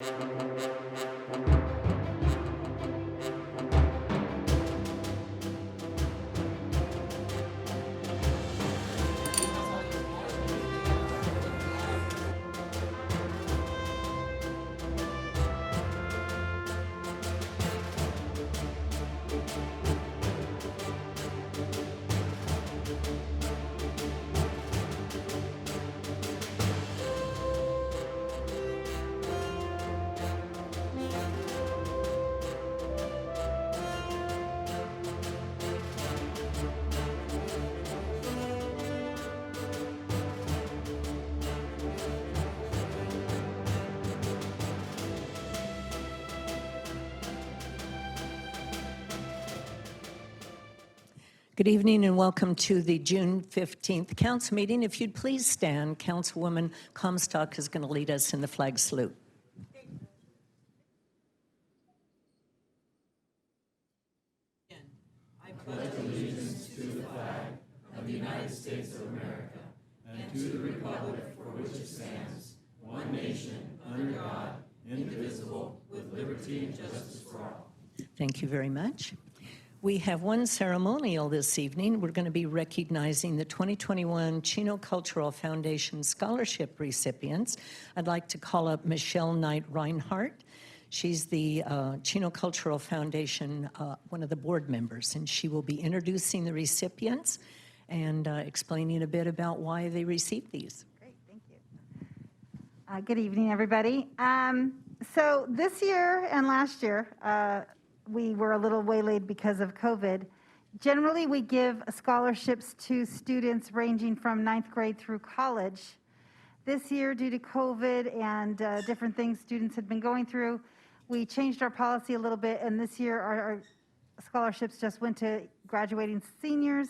Good evening and welcome to the June 15th Council meeting. If you'd please stand, Councilwoman Comstock is going to lead us in the flag salute. I pledge allegiance to the flag of the United States of America and to the republic for which it stands, one nation, under God, indivisible, with liberty and justice for all. Thank you very much. We have one ceremonial this evening. We're going to be recognizing the 2021 Chino Cultural Foundation Scholarship recipients. I'd like to call up Michelle Knight Reinhardt. She's the Chino Cultural Foundation, one of the board members, and she will be introducing the recipients and explaining a bit about why they received these. Great, thank you. Good evening, everybody. So this year and last year, we were a little waylaid because of COVID. Generally, we give scholarships to students ranging from 9th grade through college. This year, due to COVID and different things students had been going through, we changed our policy a little bit, and this year our scholarships just went to graduating seniors,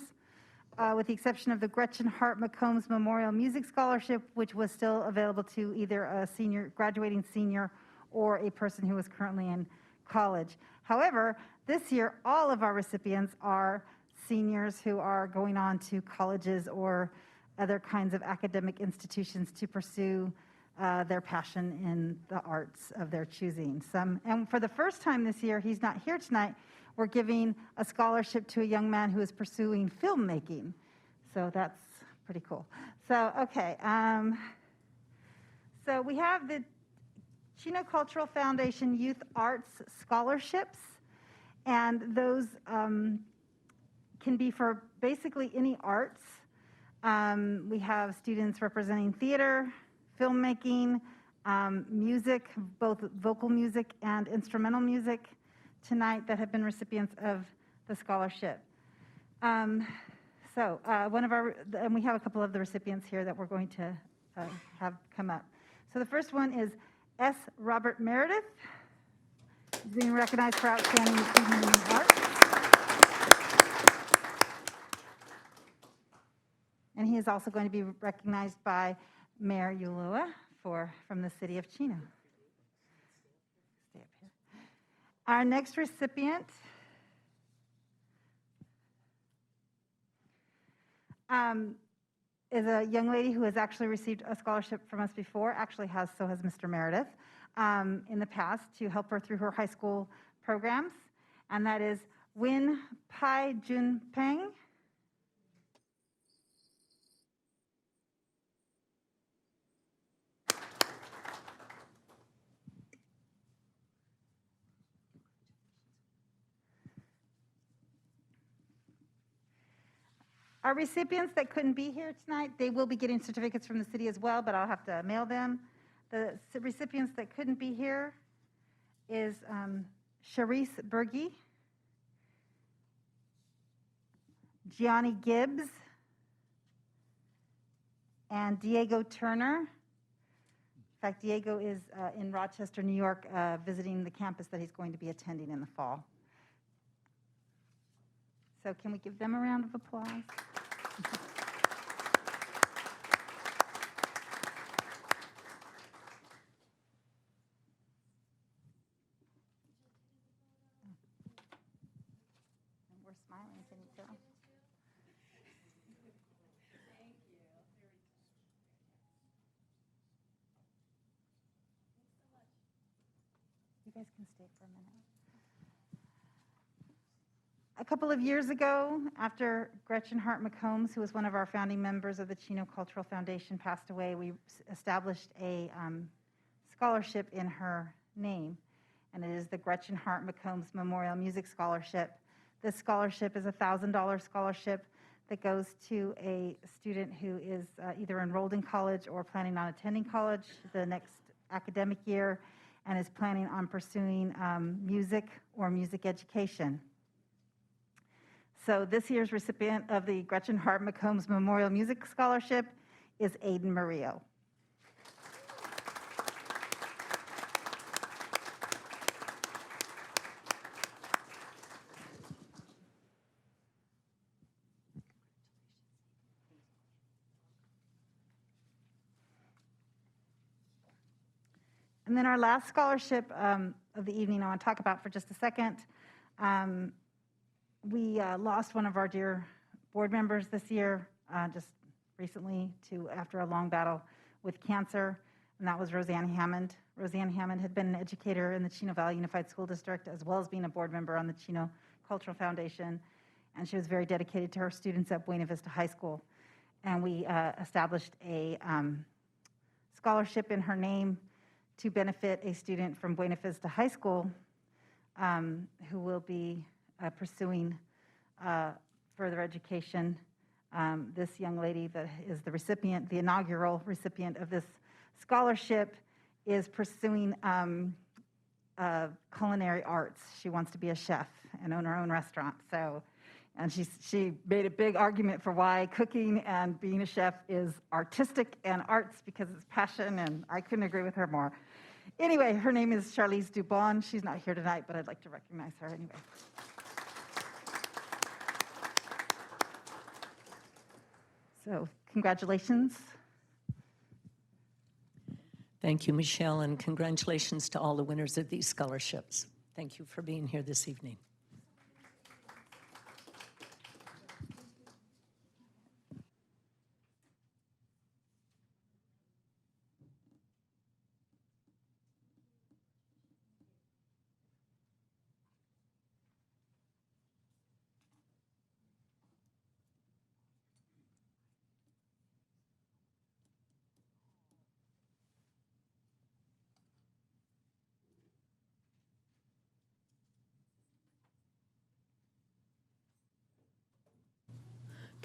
with the exception of the Gretchen Mccombs Memorial Music Scholarship, which was still available to either a graduating senior or a person who was currently in college. However, this year, all of our recipients are seniors who are going on to colleges or other kinds of academic institutions to pursue their passion in the arts of their choosing. And for the first time this year, he's not here tonight, we're giving a scholarship to a young man who is pursuing filmmaking. So that's pretty cool. So, okay. So we have the Chino Cultural Foundation Youth Arts Scholarships, and those can be for basically any arts. We have students representing theater, filmmaking, music, both vocal music and instrumental music tonight that have been recipients of the scholarship. And we have a couple of the recipients here that we're going to have come up. So the first one is S. Robert Meredith. He's being recognized for outstanding achievement in the arts. And he is also going to be recognized by Mayor Ulua from the city of Chino. Stay up here. Our next recipient is a young lady who has actually received a scholarship from us before, so has Mr. Meredith, in the past to help her through her high school programs, and that is Win Pai Jun Peng. Our recipients that couldn't be here tonight, they will be getting certificates from the city as well, but I'll have to mail them. The recipients that couldn't be here is Sharice Berge, Gianni Gibbs, and Diego Turner. In fact, Diego is in Rochester, New York, visiting the campus that he's going to be attending in the fall. So can we give them a round of applause? We're smiling, can you tell? guys can stay for a minute. A couple of years ago, after Gretchen Mccombs, who was one of our founding members of the Chino Cultural Foundation, passed away, we established a scholarship in her name, and it is the Gretchen Mccombs Memorial Music Scholarship. This scholarship is a $1,000 scholarship that goes to a student who is either enrolled in college or planning on attending college the next academic year and is planning on pursuing music or music education. So this year's recipient of the Gretchen Mccombs Memorial Music Scholarship is Aiden Murillo. And then our last scholarship of the evening I want to talk about for just a second. We lost one of our dear board members this year, just recently, after a long battle with cancer, and that was Roseanne Hammond. Roseanne Hammond had been an educator in the Chino Valley Unified School District, as well as being a board member on the Chino Cultural Foundation, and she was very dedicated to her students at Buena Vista High School. And we established a scholarship in her name to benefit a student from Buena Vista High School who will be pursuing further education. This young lady that is the recipient, the inaugural recipient of this scholarship, is pursuing culinary arts. She wants to be a chef and own her own restaurant. And she made a big argument for why cooking and being a chef is artistic and arts, because it's passion, and I couldn't agree with her more. Anyway, her name is Charlize Dubon. She's not here tonight, but I'd like to recognize her anyway. So, congratulations. Thank you, Michelle, and congratulations to all the winners of these scholarships. Thank you for being here this evening.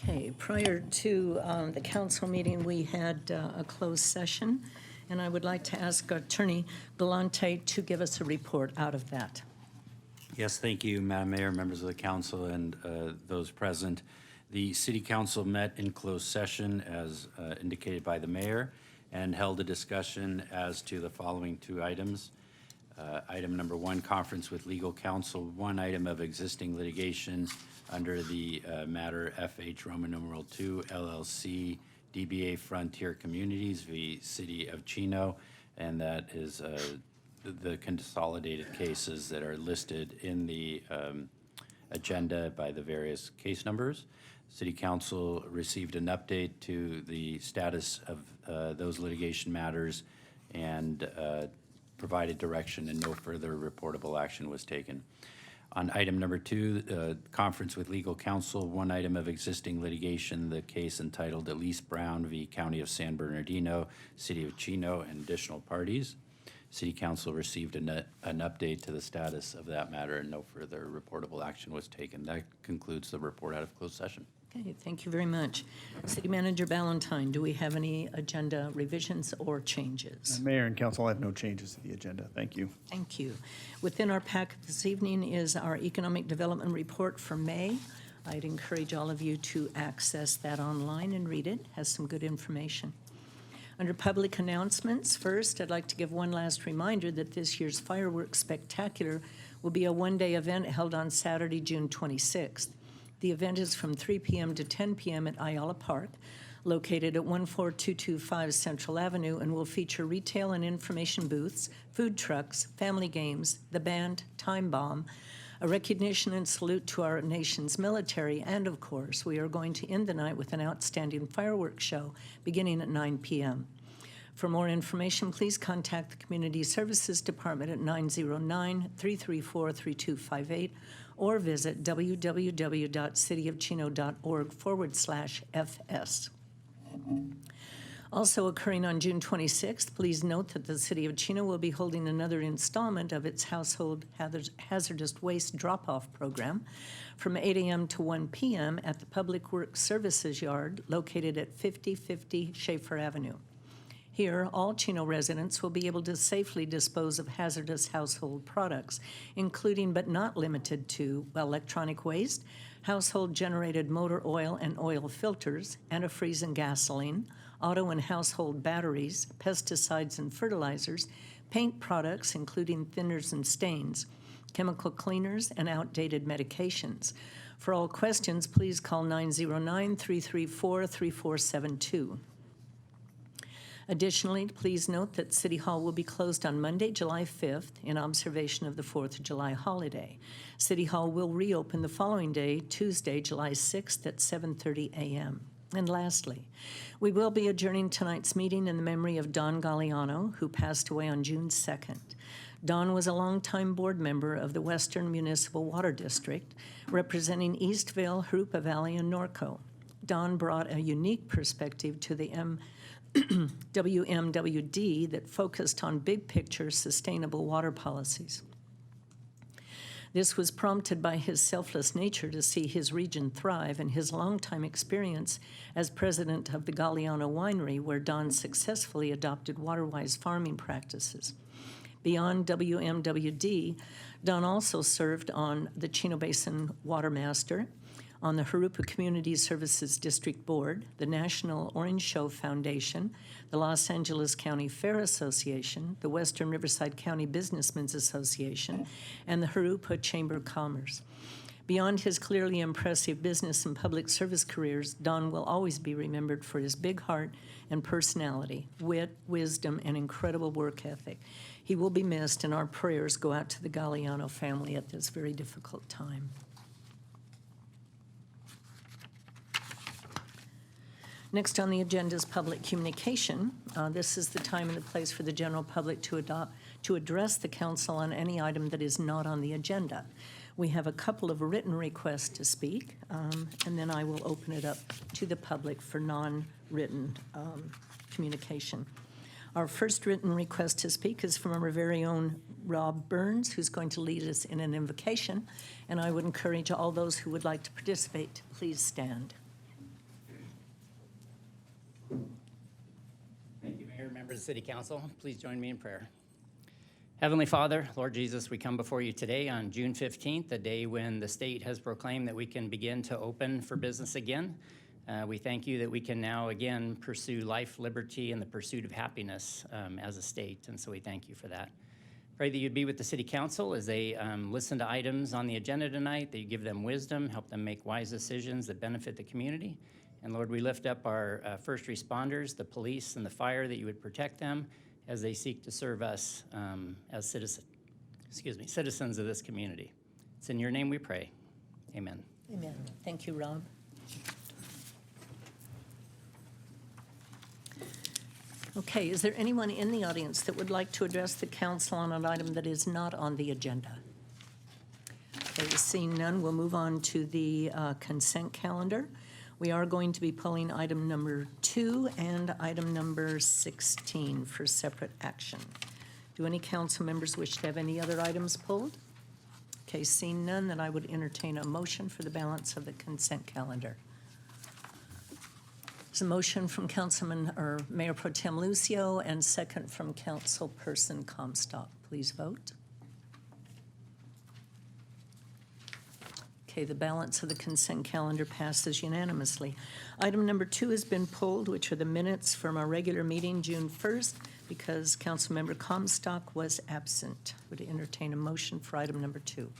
Okay, prior to the council meeting, we had a closed session, and I would like to ask Attorney Galante to give us a report out of that. Yes, thank you, Madam Mayor, members of the council, and those present. The City Council met in closed session as indicated by the mayor and held a discussion as to the following two items. Item number one, conference with legal counsel, one item of existing litigation under the matter FH Roman numeral 2 LLC DBA Frontier Communities v. City of Chino, and that is the consolidated cases that are listed in the agenda by the various case numbers. City Council received an update to the status of those litigation matters and provided direction, and no further reportable action was taken. On item number two, conference with legal counsel, one item of existing litigation, the case entitled Elise Brown v. County of San Bernardino, City of Chino, and additional parties. City Council received an update to the status of that matter, and no further reportable action was taken. That concludes the report out of closed session. Okay, thank you very much. City Manager Ballantyne, do we have any agenda revisions or changes? Mayor and council, I have no changes to the agenda. Thank you. Thank you. Within our packet this evening is our Economic Development Report for May. I'd encourage all of you to access that online and read it. It has some good information. Under public announcements, first, I'd like to give one last reminder that this year's Fireworks Spectacular will be a one-day event held on Saturday, June 26th. The event is from 3 p.m. to 10 p.m. at Ayala Park, located at 14225 Central Avenue, and will feature retail and information booths, food trucks, family games, the band, Time Bomb, a recognition and salute to our nation's military, and of course, we are going to end the night with an outstanding fireworks show beginning at 9 p.m. For more information, please contact the Community Services Department at 909-334-3258 or visit www.cityofchino.org/FS. Also occurring on June 26th, please note that the City of Chino will be holding another installment of its Household Hazardous Waste Drop-Off Program from 8 a.m. to 1 p.m. at the Public Works Services Yard located at 5050 Schaefer Avenue. Here, all Chino residents will be able to safely dispose of hazardous household products, including but not limited to electronic waste, household-generated motor oil and oil filters, antifreeze and gasoline, auto and household batteries, pesticides and fertilizers, paint products, including thinners and stains, chemical cleaners, and outdated medications. For all questions, please call 909-334-3472. Additionally, please note that City Hall will be closed on Monday, July 5th, in observation of the 4th of July holiday. City Hall will reopen the following day, Tuesday, July 6th at 7:30 a.m. And lastly, we will be adjourning tonight's meeting in the memory of Don Galliano, who passed away on June 2nd. Don was a longtime board member of the Western Municipal Water District, representing Eastvale, Jurupa Valley, and Norco. Don brought a unique perspective to the WMWD that focused on big-picture sustainable water policies. This was prompted by his selfless nature to see his region thrive and his longtime experience as president of the Galliano Winery, where Don successfully adopted water-wise farming practices. Beyond WMWD, Don also served on the Chino Basin Water Master, on the Jurupa Community Services District Board, the National Orange Show Foundation, the Los Angeles County Fair Association, the Western Riverside County Businessmen's Association, and the Jurupa Chamber of Commerce. Beyond his clearly impressive business and public service careers, Don will always be remembered for his big heart and personality, wit, wisdom, and incredible work ethic. He will be missed, and our prayers go out to the Galliano family at this very difficult time. Next on the agenda is public communication. This is the time and the place for the general public to address the council on any item that is not on the agenda. We have a couple of written requests to speak, and then I will open it up to the public for non-written communication. Our first written request to speak is from our very own Rob Burns, who's going to lead us in an invocation, and I would encourage all those who would like to participate to please stand. Thank you, Mayor, members of the City Council. Please join me in prayer. Heavenly Father, Lord Jesus, we come before you today on June 15th, the day when the state has proclaimed that we can begin to open for business again. We thank you that we can now again pursue life, liberty, and the pursuit of happiness as a state, and so we thank you for that. Pray that you'd be with the City Council as they listen to items on the agenda tonight, that you give them wisdom, help them make wise decisions that benefit the community. And Lord, we lift up our first responders, the police and the fire, that you would protect them as they seek to serve us as citizens of this community. It's in your name we pray. Amen. Amen. Thank you, Rob. Okay, is there anyone in the audience that would like to address the council on an item that is not on the agenda? Okay, seeing none, we'll move on to the consent calendar. We are going to be pulling item number 2 and item number 16 for separate action. Do any council members wish to have any other items pulled? Okay, seeing none, then I would entertain a motion for the balance of the consent calendar. There's a motion from Mayor Pro Tem Lucio and second from Councilperson Comstock. Please vote. Okay, the balance of the consent calendar passes unanimously. Item number 2 has been pulled, which are the minutes from our regular meeting, June 1st, because Councilmember Comstock was absent. Would entertain a motion for item number 2.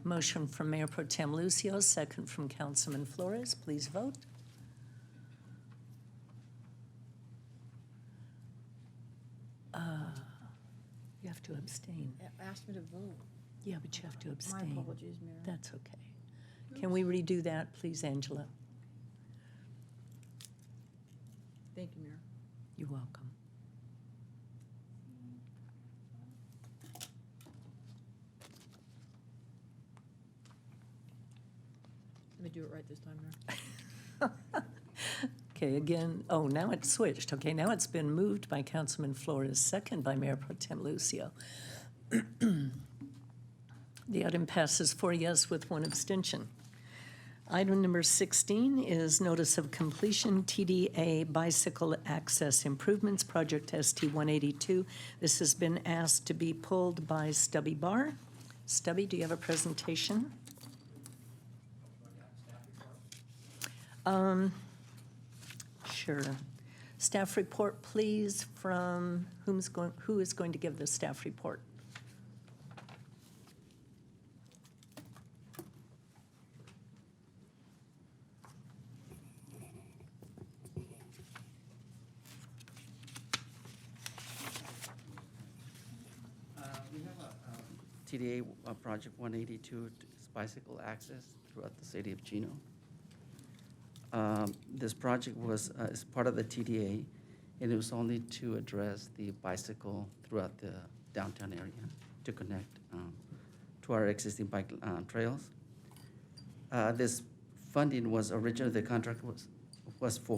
Motion from Mayor Pro Tem Lucio, second from Councilman Flores. Please vote. You have to abstain. Asked me to vote. Yeah, but you have to My abstain. apologies, Mayor. That's okay. Can we redo that, please, Angela? Thank you, Mayor. You're welcome. Let me do it right this time, Mayor. Okay, again, oh, now it's switched. Okay, now it's been moved by Councilman Flores, second by Mayor Pro Tem Lucio. The item passes 4 yes with 1 abstention. Item number 16 is Notice of Completion, TDA Bicycle Access Improvements, Project ST 182. This has been asked to be pulled by Stubby Barr. Stubby, do you have a presentation? Sure. Staff report, please, from who is going to give the staff report? We have a TDA Project 182, it's bicycle access throughout the city of Chino. This project was is part of the TDA, and it was only to address the bicycle throughout the downtown area to connect to our existing bike trails. This funding was originally, the contract was for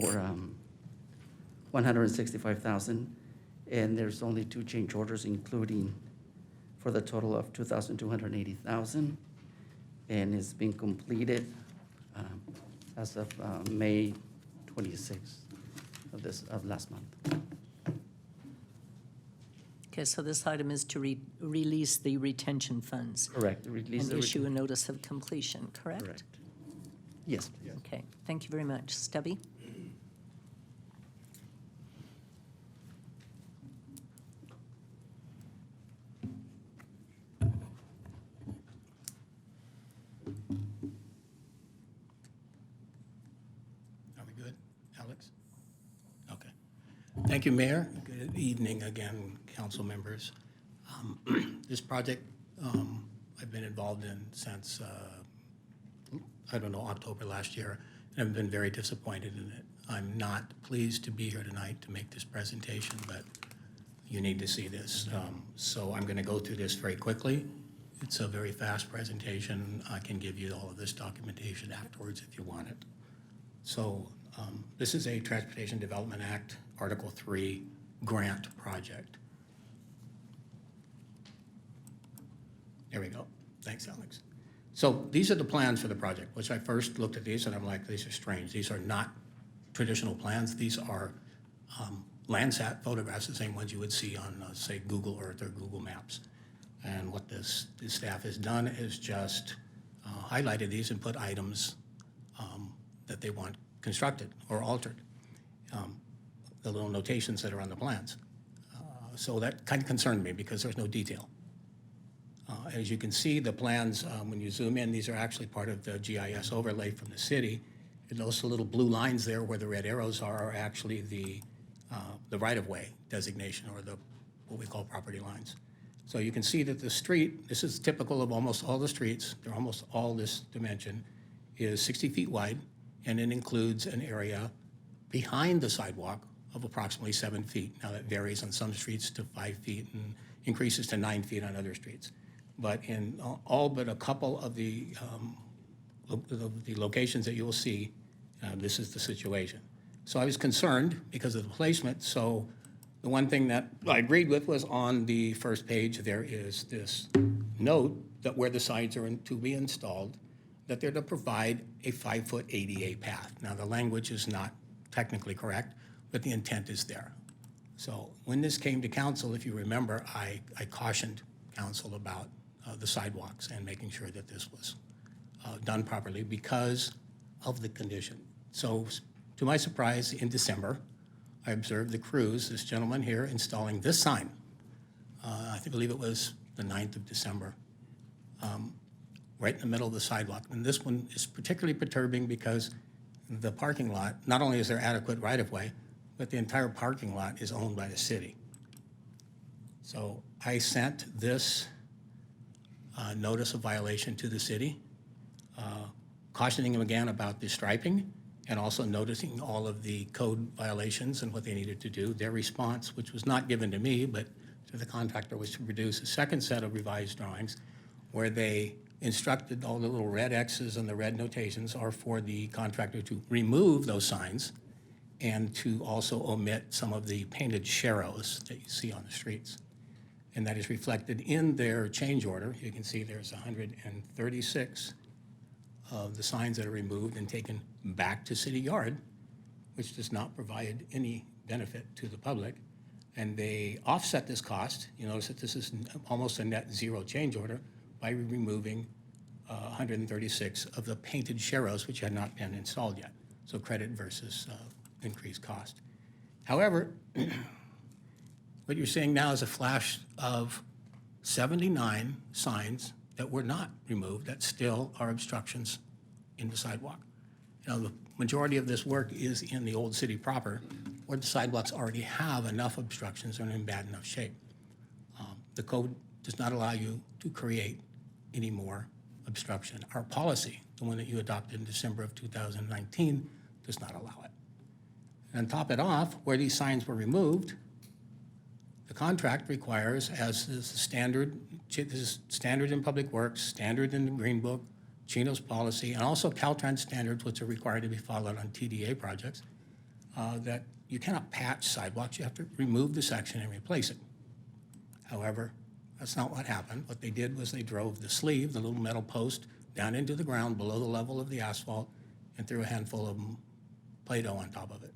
$165,000, and there's only 2 change orders, including for the total of $2,280,000, and it's been completed as of May 26th of last month. Okay, so this item is to release the retention funds Correct. Release and the issue a notice of completion, correct? Correct. Yes, please. Okay, thank you very much. Stubby? Are we good, Alex? Okay. Thank you, Mayor. Good evening again, council members. This project I've been involved in since, I don't know, October last year, and I've been very disappointed in it. I'm not pleased to be here tonight to make this presentation, but you need to see this. So I'm going to go through this very quickly. It's a very fast presentation. I can give you all of this documentation afterwards if you want it. So this is a Transportation Development Act, Article 3 grant project. There we go. Thanks, Alex. So these are the plans for the project, which I first looked at these and I'm like, these are strange. These are not traditional plans. These are Landsat photographs, the same ones you would see on, say, Google Earth or Google Maps. And what this staff has done is just highlighted these and put items that they want constructed or altered, the little notations that are on the plans. So that kind of concerned me because there's no detail. As you can see, the plans, when you zoom in, these are actually part of the GIS overlay from the city. And those little blue lines there where the red arrows are actually the right-of-way designation or what we call property lines. So you can see that the street, this is typical of almost all the streets, they're almost all this dimension, is 60 feet wide, and it includes an area behind the sidewalk of approximately 7 feet. Now that varies on some streets to 5 feet and increases to 9 feet on other streets. But in all but a couple of the locations that you'll see, this is the situation. So I was concerned because of the placement. So the one thing that I agreed with was on the first page, there is this note that where the signs are to be installed, that they're to provide a 5-foot ADA path. Now, the language is not technically correct, but the intent is there. So when this came to council, if you remember, I cautioned council about the sidewalks and making sure that this was done properly because of the condition. So to my surprise, in December, I observed the crews, this gentleman here, installing this sign. I believe it was the 9th of December, right in the middle of the sidewalk. And this one is particularly perturbing because the parking lot, not only is there adequate right-of-way, but the entire parking lot is owned by the city. So I sent this notice of violation to the city, cautioning them again about the striping and also noticing all of the code violations and what they needed to do. Their response, which was not given to me, but to the contractor, was to produce a second set of revised drawings where they instructed all the little red X's and the red notations are for the contractor to remove those signs and to also omit some of the painted sharrows that you see on the streets. And that is reflected in their change order. You can see there's 136 of the signs that are removed and taken back to City Yard, which does not provide any benefit to the public. And they offset this cost. You notice that this is almost a net zero change order by removing 136 of the painted sharrows, which had not been installed yet. So credit versus increased cost. However, what you're seeing now is a flash of 79 signs that were not removed that still are obstructions in the sidewalk. You know, the majority of this work is in the old city proper, where the sidewalks already have enough obstructions and are in bad enough shape. The code does not allow you to create any more obstruction. Our policy, the one that you adopted in December of 2019, does not allow it. And top it off, where these signs were removed, the contract requires, as is the standard, this is standard in Public Works, standard in the Green Book, Chino's policy, and also Caltrans standards, which are required to be followed on TDA projects, that you cannot patch sidewalks. You have to remove the section and replace it. However, that's not what happened. What they did was they drove the sleeve, the little metal post, down into the ground below the level of the asphalt and threw a handful of Play-Doh on top of it.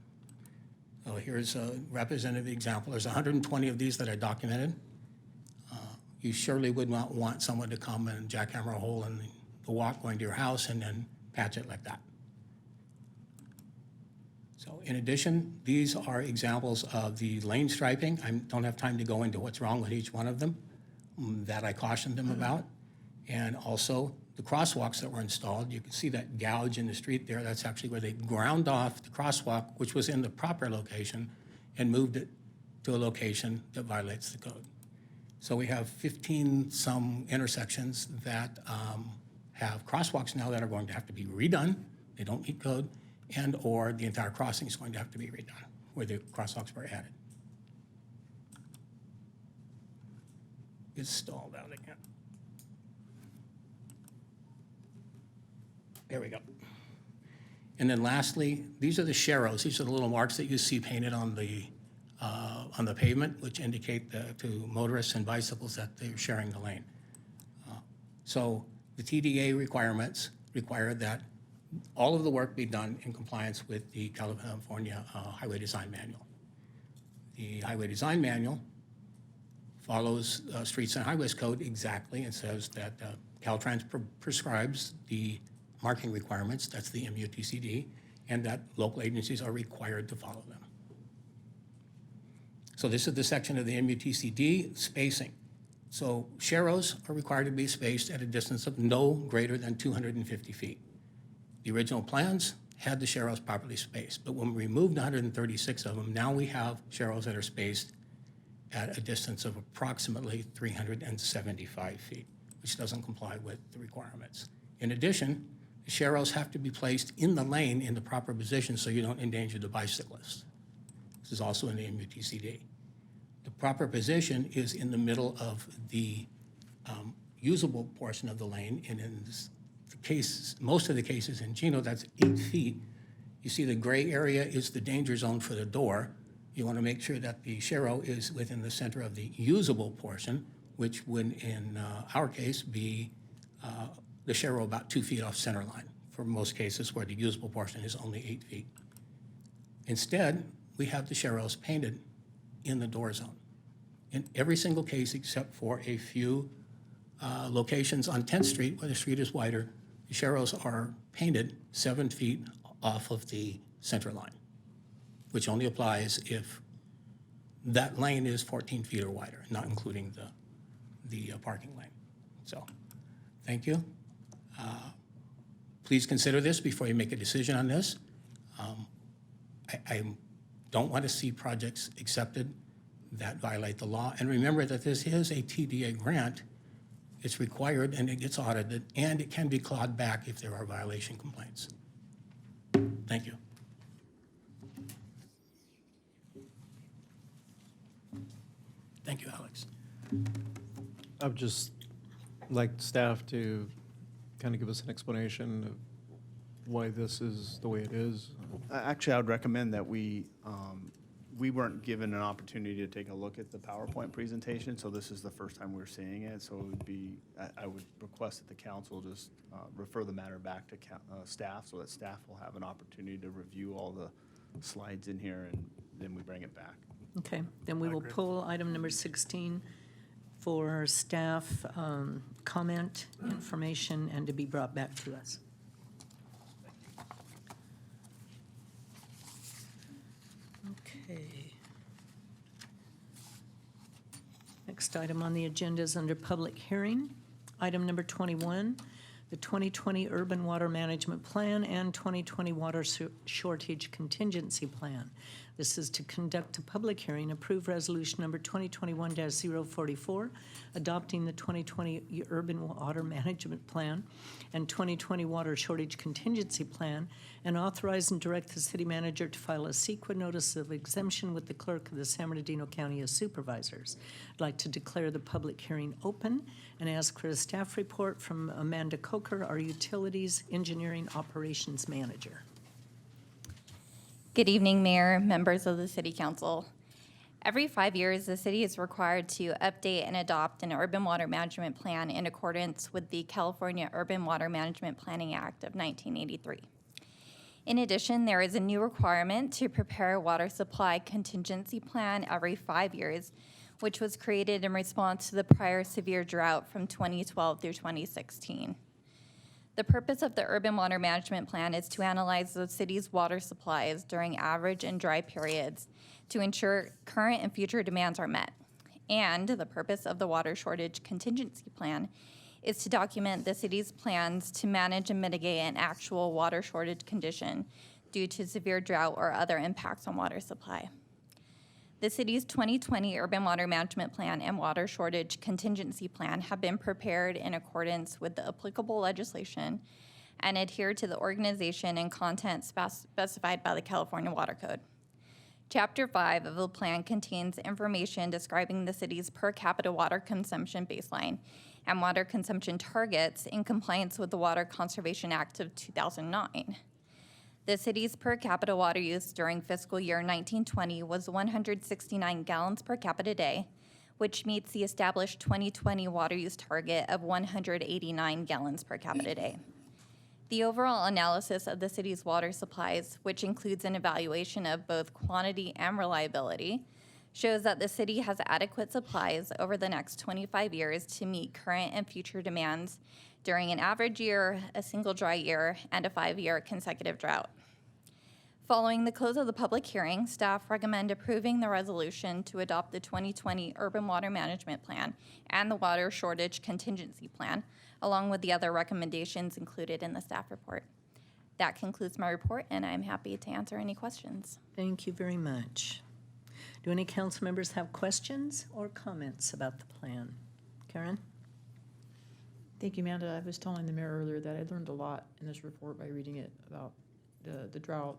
So here's a representative example. There's 120 of these that are documented. You surely would not want someone to come and jackhammer a hole in the walk going to your house and then patch it like that. So in addition, these are examples of the lane striping. I don't have time to go into what's wrong with each one of them that I cautioned them about. And also the crosswalks that were installed. You can see that gouge in the street there. That's actually where they ground off the crosswalk, which was in the proper location, and moved it to a location that violates the code. So we have 15-some intersections that have crosswalks now that are going to have to be redone. They don't meet code, and or the entire crossing is going to have to be redone where the crosswalks were added. It's stalled out again. There we go. And then lastly, these are the sharrows. These are the little marks that you see painted on the pavement, which indicate to motorists and bicycles that they're sharing the lane. So the TDA requirements require that all of the work be done in compliance with the California Highway Design Manual. The Highway Design Manual follows Streets and Highways Code exactly and says that Caltrans prescribes the marking requirements, that's the MUTCD, and that local agencies are required to follow them. So this is the section of the MUTCD, spacing. So sharrows are required to be spaced at a distance of no greater than 250 feet. The original plans had the sharrows properly spaced, but when we removed 136 of them, now we have sharrows that are spaced at a distance of approximately 375 feet, which doesn't comply with the requirements. In addition, the sharrows have to be placed in the lane in the proper position so you don't endanger the bicyclist. This is also in the MUTCD. The proper position is in the middle of the usable portion of the lane, and in the case, most of the cases in Chino, that's 8 feet. You see the gray area is the danger zone for the door. You want to make sure that the sharrow is within the center of the usable portion, which would, in our case, be the sharrow about 2 feet off center line for most cases where the usable portion is only 8 feet. Instead, we have the sharrows painted in the door zone. In every single case except for a few locations on 10th Street where the street is wider, the sharrows are painted 7 feet off of the center line, which only applies if that lane is 14 feet or wider, not including the parking lane. So, thank you. Please consider this before you make a decision on this. I don't want to see projects accepted that violate the law. And remember that this is a TDA grant. It's required and it gets audited, and it can be clawed back if there are violation complaints. Thank you. Thank you, Alex. I would just like staff to kind of give us an explanation of why this is the way it is. Actually, I would recommend that we weren't given an opportunity to take a look at the PowerPoint presentation, so this is the first time we're seeing it. So it would be, I would request that the council just refer the matter back to staff, so that staff will have an opportunity to review all the slides in here, and then we bring it back. Okay, then we will pull item number 16 for staff comment, information, and to be brought back to us. Okay. Next item on the agenda is under public hearing. Item number 21, the 2020 Urban Water Management Plan and 2020 Water Shortage Contingency Plan. This is to conduct a public hearing, approve resolution number 2021-044, adopting the 2020 Urban Water Management Plan and 2020 Water Shortage Contingency Plan, and authorize and direct the city manager to file a CEQA notice of exemption with the clerk of the San Bernardino County as supervisors. I'd like to declare the public hearing open and ask for a staff report from Amanda Coker, our Utilities Engineering Operations Manager. Good evening, Mayor, members of the City Council. Every 5 years, the city is required to update and adopt an urban water management plan in accordance with the California Urban Water Management Planning Act of 1983. In addition, there is a new requirement to prepare a water supply contingency plan every 5 years, which was created in response to the prior severe drought from 2012 through 2016. The purpose of the Urban Water Management Plan is to analyze the city's water supplies during average and dry periods to ensure current and future demands are met. And the purpose of the Water Shortage Contingency Plan is to document the city's plans to manage and mitigate an actual water shortage condition due to severe drought or other impacts on water supply. The city's 2020 Urban Water Management Plan and Water Shortage Contingency Plan have been prepared in accordance with the applicable legislation and adhere to the organization and content specified by the California Water Code. Chapter 5 of the plan contains information describing the city's per capita water consumption baseline and water consumption targets in compliance with the Water Conservation Act of 2009. The city's per capita water use during fiscal year 1920 was 169 gallons per capita day, which meets the established 2020 water use target of 189 gallons per capita day. The overall analysis of the city's water supplies, which includes an evaluation of both quantity and reliability, shows that the city has adequate supplies over the next 25 years to meet current and future demands during an average year, a single dry year, and a 5-year consecutive drought. Following the close of the public hearing, staff recommend approving the resolution to adopt the 2020 Urban Water Management Plan and the Water Shortage Contingency Plan, along with the other recommendations included in the staff report. That concludes my report, and I'm happy to answer any questions. Thank you very much. Do any council members have questions or comments about the plan? Karen? Thank you, Amanda. I was telling the mayor earlier that I learned a lot in this report by reading it about the drought,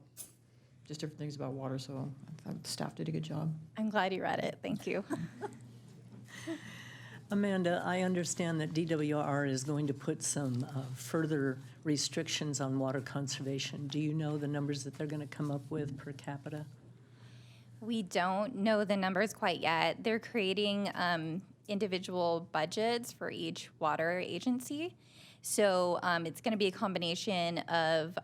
just different things about water, so I thought the staff did a good job. I'm glad you read it. Thank you. Amanda, I understand that DWR is going to put some further restrictions on water conservation. Do you know the numbers that they're going to come up with per capita? We don't know the numbers quite yet. They're creating individual budgets for each water agency. So it's going to be a combination of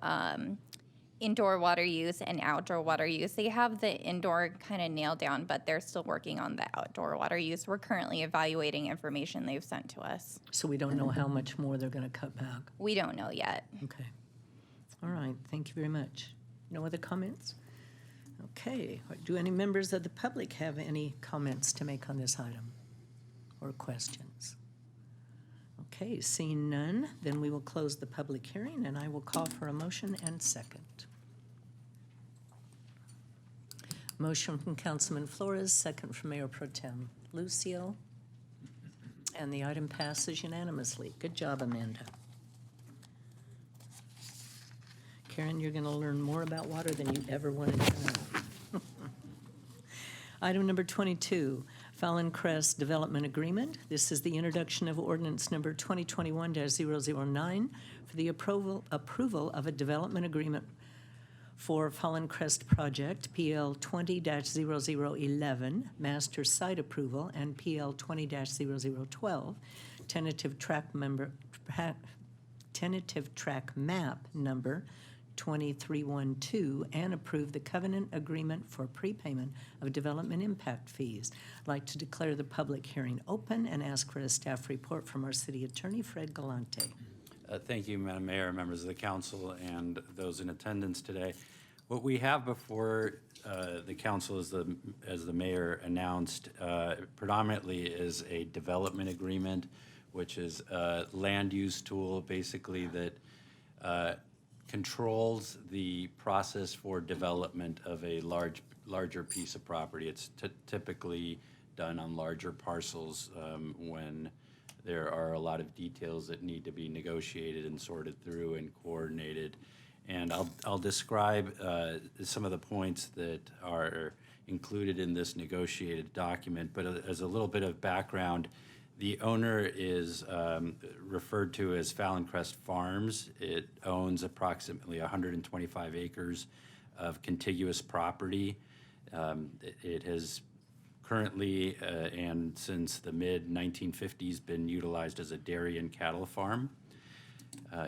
indoor water use and outdoor water use. They have the indoor kind of nailed down, but they're still working on the outdoor water use. We're currently evaluating information they've sent to us. So we don't know how much more they're going to cut back. We don't know yet. Okay. All right. Thank you very much. No other comments? Okay. Do any members of the public have any comments to make on this item or questions? Okay, seeing none, then we will close the public hearing, and I will call for a motion and second. Motion from Councilman Flores, second from Mayor Pro Tem Lucio, and the item passes unanimously. Good job, Amanda. Karen, you're going to learn more about water than you ever wanted to know. Item number 22, Fallon Crest Development Agreement. This is the introduction of ordinance number 2021-009 for the approval of a development agreement for Fallon Crest Project, PL 20-0011, master site approval, and PL 20-0012, tentative track map number 2312, and approve the covenant agreement for prepayment of development impact fees. I'd like to declare the public hearing open and ask for a staff report from our city attorney, Fred Galante. Thank you, Madam Mayor, members of the council, and those in attendance today. What we have before the council, as the mayor announced, predominantly is a development agreement, which is a land use tool, basically, that controls the process for development of a larger piece of property. It's typically done on larger parcels when there are a lot of details that need to be negotiated and sorted through and coordinated. And I'll describe some of the points that are included in this negotiated document, but as a little bit of background, the owner is referred to as Fallon Crest Farms. It owns approximately 125 acres of contiguous property. It has currently and since the mid-1950s been utilized as a dairy and cattle farm.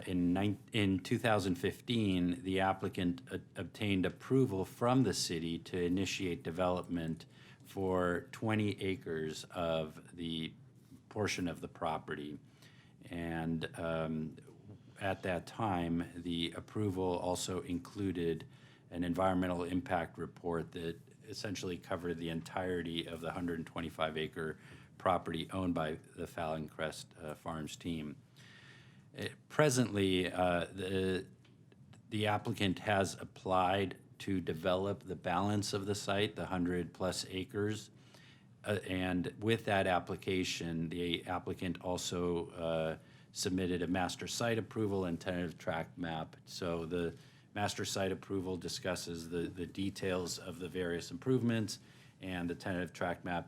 In 2015, the applicant obtained approval from the city to initiate development for 20 acres of the portion of the property. And at that time, the approval also included an environmental impact report that essentially covered the entirety of the 125-acre property owned by the Fallon Crest Farms team. Presently, the applicant has applied to develop the balance of the site, the 100-plus acres. And with that application, the applicant also submitted a master site approval and tentative tract map. So the master site approval discusses the details of the various improvements, and the tentative tract map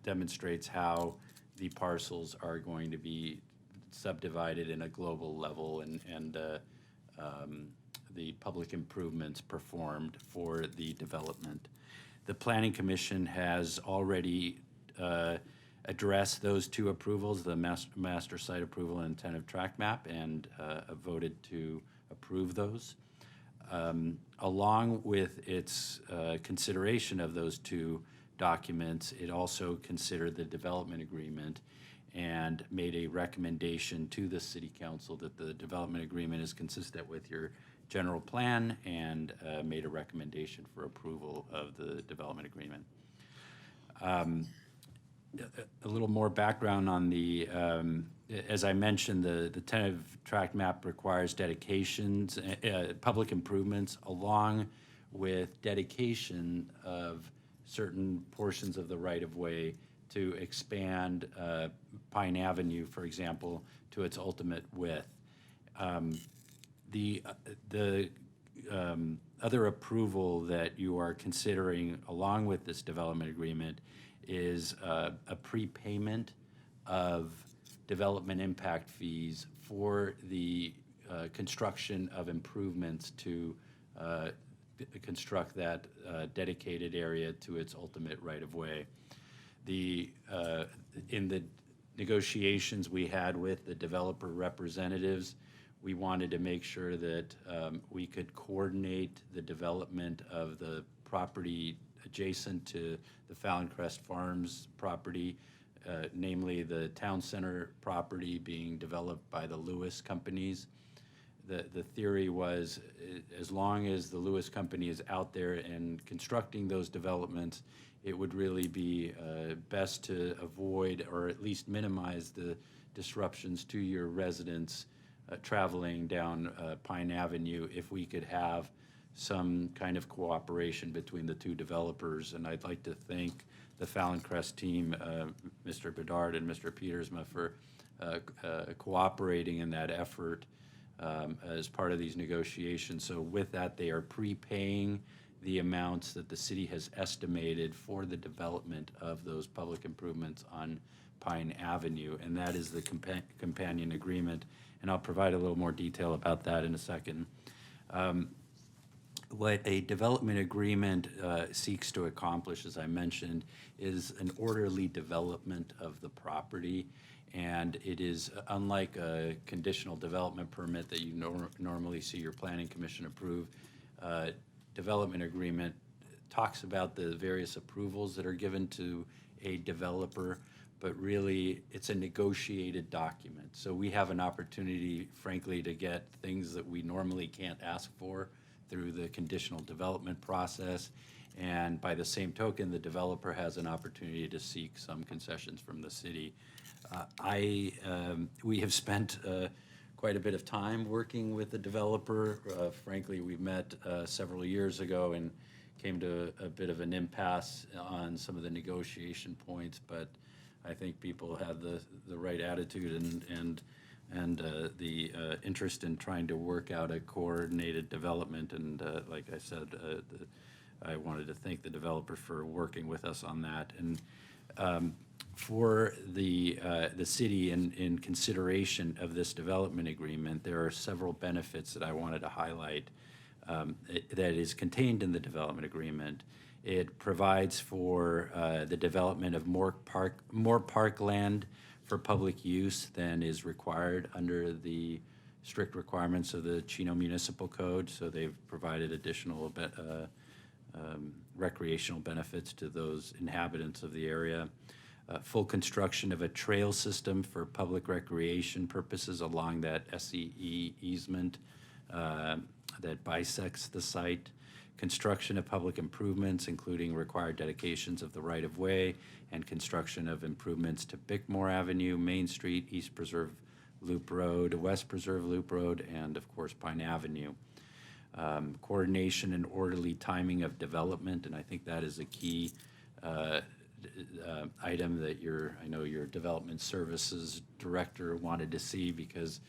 demonstrates how the parcels are going to be subdivided in a global level and the public improvements performed for the development. The Planning Commission has already addressed those two approvals, the master site approval and tentative tract map, and voted to approve those. Along with its consideration of those two documents, it also considered the development agreement and made a recommendation to the City Council that the development agreement is consistent with your general plan, and made a recommendation for approval of the development agreement. A little more background on the, as I mentioned, the tentative tract map requires dedications, public improvements, along with dedication of certain portions of the right-of-way to expand Pine Avenue, for example, to its ultimate width. The other approval that you are considering along with this development agreement is a prepayment of development impact fees for the construction of improvements to construct that dedicated area to its ultimate right-of-way. In the negotiations we had with the developer representatives, we wanted to make sure that we could coordinate the development of the property adjacent to the Fallon Crest Farms property, namely the town center property being developed by the Lewis companies. The theory was, as long as the Lewis company is out there and constructing those developments, it would really be best to avoid or at least minimize the disruptions to your residents traveling down Pine Avenue if we could have some kind of cooperation between the two developers. And I'd like to thank the Fallon Crest team, Mr. Bedard and Mr. Petersma, for cooperating in that effort. as part of these negotiations. So with that, they are prepaying the amounts that the city has estimated for the development of those public improvements on Pine Avenue, and that is the companion agreement. And I'll provide a little more detail about that in a second. What a development agreement seeks to accomplish, as I mentioned, is an orderly development of the property. And it is unlike a conditional development permit that you normally see your planning commission approve. Development agreement talks about the various approvals that are given to a developer, but really it's a negotiated document. So we have an opportunity, frankly, to get things that we normally can't ask for through the conditional development process. And by the same token, the developer has an opportunity to seek some concessions from the city. We have spent quite a bit of time working with the developer. Frankly, we met several years ago and came to a bit of an impasse on some of the negotiation points, but I think people have the right attitude and the interest in trying to work out a coordinated development. And like I said, I wanted to thank the developer for working with us on that. And for the city, in consideration of this development agreement, there are several benefits that I wanted to highlight that is contained in the development agreement. It provides for the development of more parkland for public use than is required under the strict requirements of the Chino Municipal Code. So they've provided additional recreational benefits to those inhabitants of the area. Full construction of a trail system for public recreation purposes along that SEE easement that bisects the site. Construction of public improvements, including required dedications of the right-of-way, and construction of improvements to Bickmore Avenue, Main Street, East Preserve Loop Road, West Preserve Loop Road, and of course Pine Avenue. Coordination and orderly timing of development, and I think that is a key item that I know your development services director wanted to see, because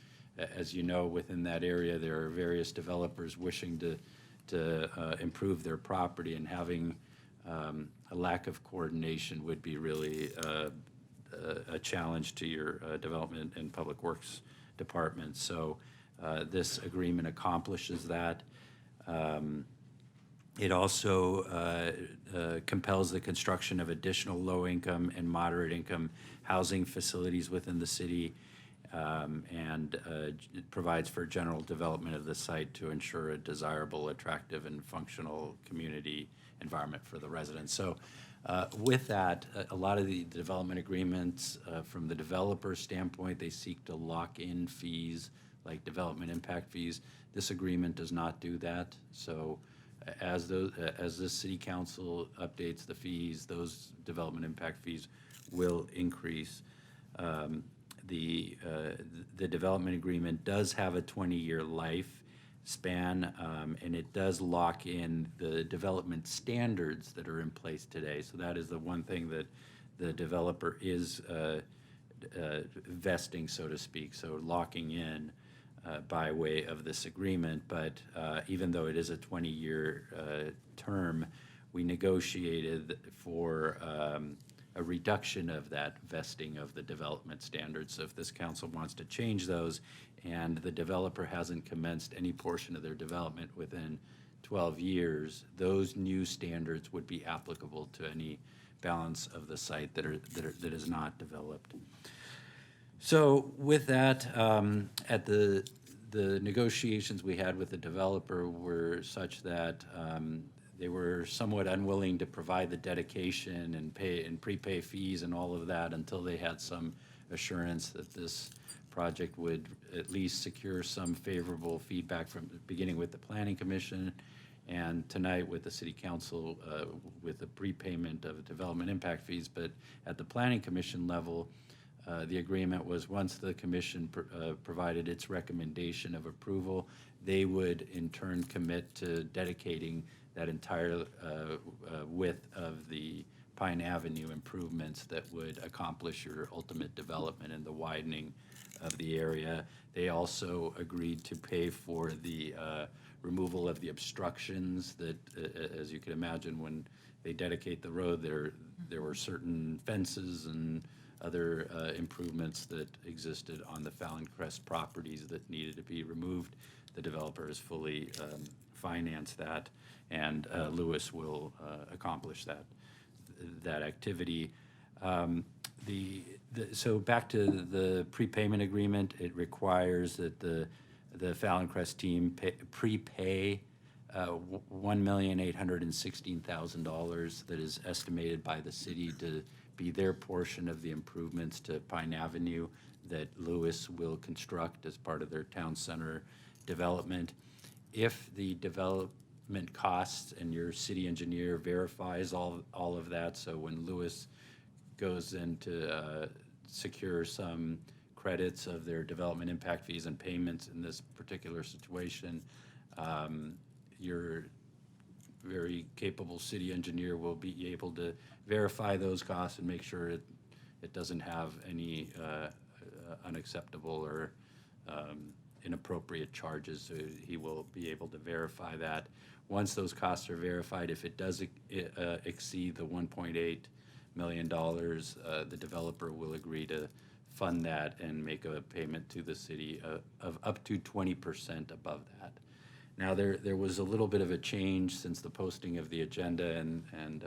as you know, within that area, there are various developers wishing to improve their property, and having a lack of coordination would be really a challenge to your development and public works department. So this agreement accomplishes that. It also compels the construction of additional low-income and moderate-income housing facilities within the city, and it provides for general development of the site to ensure a desirable, attractive, and functional community environment for the residents. So with that, a lot of the development agreements, from the developer standpoint, they seek to lock in fees like development impact fees. This agreement does not do that. So as the city council updates the fees, those development impact fees will increase. The development agreement does have a 20-year life span, and it does lock in the development standards that are in place today. So that is the one thing that the developer is vesting, so to speak, so locking in by way of this agreement. But even though it is a 20-year term, we negotiated for a reduction of that vesting of the development standards. So if this council wants to change those and the developer hasn't commenced any portion of their development within 12 years, those new standards would be applicable to any balance of the site that is not developed. So with that, at the negotiations we had with the developer were such that they were somewhat unwilling to provide the dedication and pay and prepay fees and all of that until they had some assurance that this project would at least secure some favorable feedback from beginning with the Planning Commission, and tonight with the City Council with the prepayment of development impact fees. But at the Planning Commission level, the agreement was once the commission provided its recommendation of approval, they would in turn commit to dedicating that entire width of the Pine Avenue improvements that would accomplish your ultimate development and the widening of the area. They also agreed to pay for the removal of the obstructions that, as you can imagine, when they dedicate the road, there were certain fences and other improvements that existed on the Fallon Crest properties that needed to be removed. The developer has fully financed that, and Lewis will accomplish that activity. So back to the prepayment agreement, it requires that the Fallon Crest team prepay $1,816,000 that is estimated by the city to be their portion of the improvements to Pine Avenue that Lewis will construct as part of their town center development. If the development costs and your city engineer verifies all of that, so when Lewis goes in to secure some credits of their development impact fees and payments in this particular situation, your very capable city engineer will be able to verify those costs and make sure it doesn't have any unacceptable or inappropriate charges. So he will be able to verify that. Once those costs are verified, if it does exceed the $1.8 million, the developer will agree to fund that and make a payment to the city of up to 20% above that. Now, there was a little bit of a change since the posting of the agenda, and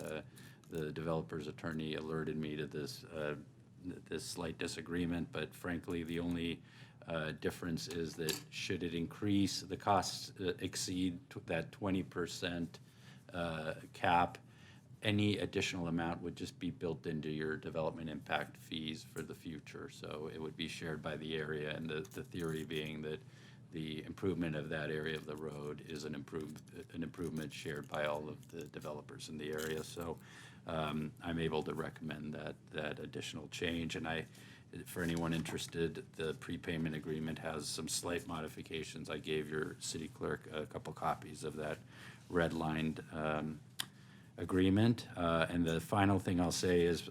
the developer's attorney alerted me to this slight disagreement, but frankly, the only difference is that should it increase, the costs exceed that 20% cap, any additional amount would just be built into your development impact fees for the future. So it would be shared by the area, and the theory being that the improvement of that area of the road is an improvement shared by all of the developers in the area. So I'm able to recommend that additional change. And for anyone interested, the prepayment agreement has some slight modifications. I gave your city clerk a couple copies of that redlined agreement. And the final thing I'll say is,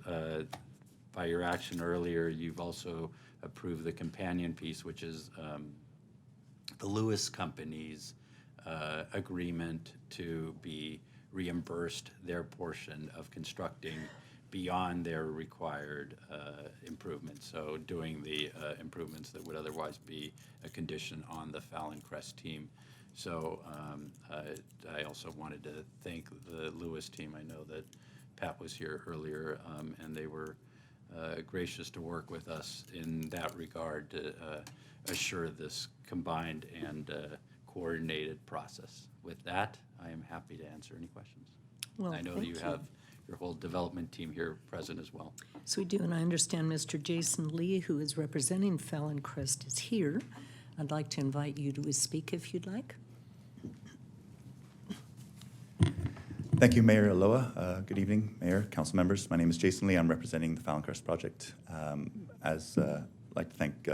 by your action earlier, you've also approved the companion piece, which is the Lewis Company's agreement to be reimbursed their portion of constructing beyond their required improvements. So doing the improvements that would otherwise be a condition on the Fallon Crest team. So I also wanted to thank the Lewis team. I know that Pat was here earlier, and they were gracious to work with us in that regard to assure this combined and coordinated process. With that, I am happy to answer any questions. Well, I know thank you you. have your whole development team here present as well. So we do, and I understand Mr. Jason Lee, who is representing Fallon Crest, is here. I'd like to invite you to speak if you'd like. Thank you, Mayor Aloha. Good evening, Mayor, council members. My name is Jason Lee. I'm representing the Fallon Crest project. I'd like to thank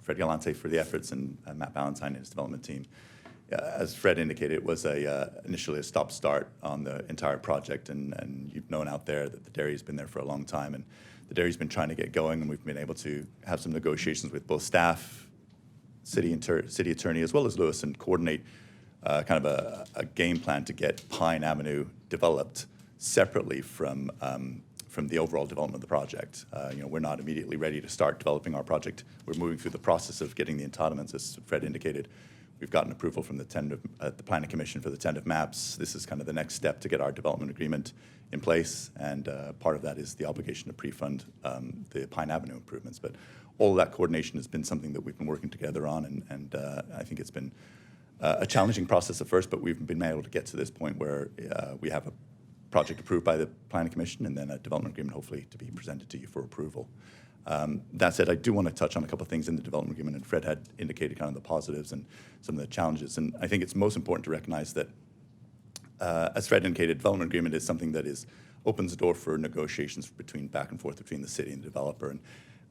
Fred Galante for the efforts and Matt Ballantyne and his development team. As Fred indicated, it was initially a stop-start on the entire project, and you've known out there that the dairy's been there for a long time, and the dairy's been trying to get going, and we've been able to have some negotiations with both staff, city attorney, as well as Lewis, and coordinate kind of a game plan to get Pine Avenue developed separately from the overall development of the project. We're not immediately ready to start developing our project. We're moving through the process of getting the entitlements, as Fred indicated. We've gotten approval from the Planning Commission for the tentative maps. This is kind of the next step to get our development agreement in place, and part of that is the obligation to pre-fund the Pine Avenue improvements. But all of that coordination has been something that we've been working together on, and I think it's been a challenging process at first, but we've been able to get to this point where we have a project approved by the Planning Commission and then a development agreement hopefully to be presented to you for approval. That said, I do want to touch on a couple of things in the development agreement, and Fred had indicated kind of the positives and some of the challenges. And I think it's most important to recognize that, as Fred indicated, development agreement is something that opens the door for negotiations back and forth between the city and the developer. And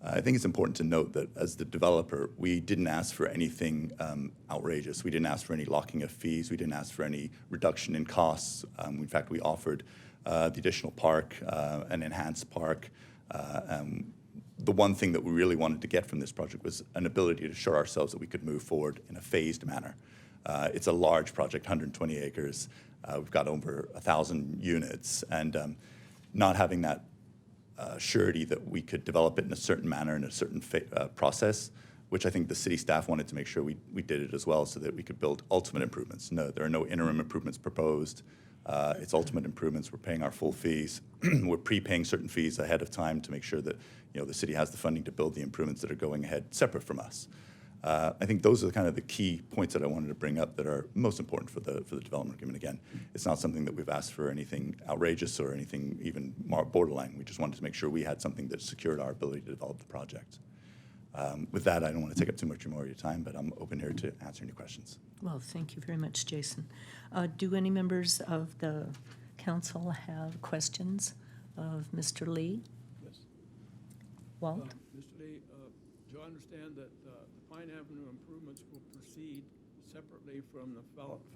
I think it's important to note that as the developer, we didn't ask for anything outrageous. We didn't ask for any locking of fees. We didn't ask for any reduction in costs. In fact, we offered the additional park, an enhanced park. the one thing that we really wanted to get from this project was an ability to assure ourselves that we could move forward in a phased manner. It's a large project, 120 acres. We've got over 1,000 units, and not having that surety that we could develop it in a certain manner, in a certain process, which I think the city staff wanted to make sure we did it as well, so that we could build ultimate improvements. No, there are no interim improvements proposed. It's ultimate improvements. We're paying our full fees. We're prepaying certain fees ahead of time to make sure that the city has the funding to build the improvements that are going ahead separate from us. I think those are kind of the key points that I wanted to bring up that are most important for the development agreement. Again, it's not something that we've asked for anything outrageous or anything even borderline. We just wanted to make sure we had something that secured our ability to develop the project. With that, I don't want to take up too much more of your time, but I'm open here to answer any questions. Well, thank you very much, Jason. Do any members of the council have questions of Mr. Lee? Yes. Walt? Mr. Lee, do I understand that the Pine Avenue improvements will proceed separately from the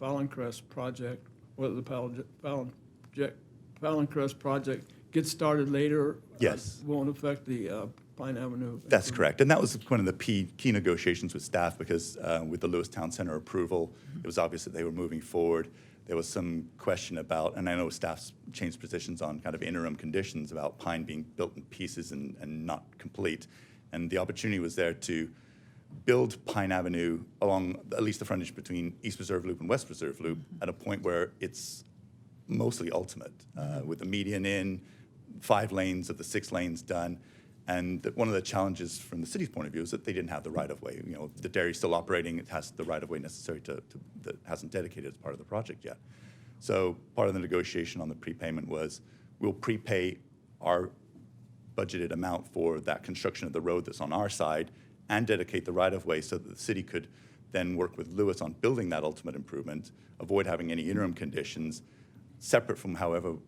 Fallencrest project, whether the Fallencrest project gets started later? Yes. Won't affect the Pine Avenue? That's correct. And that was one of the key negotiations with staff, because with the Lewis Town Center approval, it was obvious that they were moving forward. There was some question about, and I know staff's changed positions on kind of interim conditions about Pine being built in pieces and not complete. And the opportunity was there to build Pine Avenue along at least the frontage between East Reserve Loop and West Reserve Loop at a point where it's mostly ultimate, with the median in, 5 lanes of the 6 lanes done. And one of the challenges from the city's point of view is that they didn't have the right-of-way. The dairy's still operating. It has the right-of-way necessary that hasn't dedicated as part of the project yet. So part of the negotiation on the prepayment was we'll prepay our budgeted amount for that construction of the road that's on our side and dedicate the right-of-way so that the city could then work with Lewis on building that ultimate improvement, avoid having any interim conditions, separate from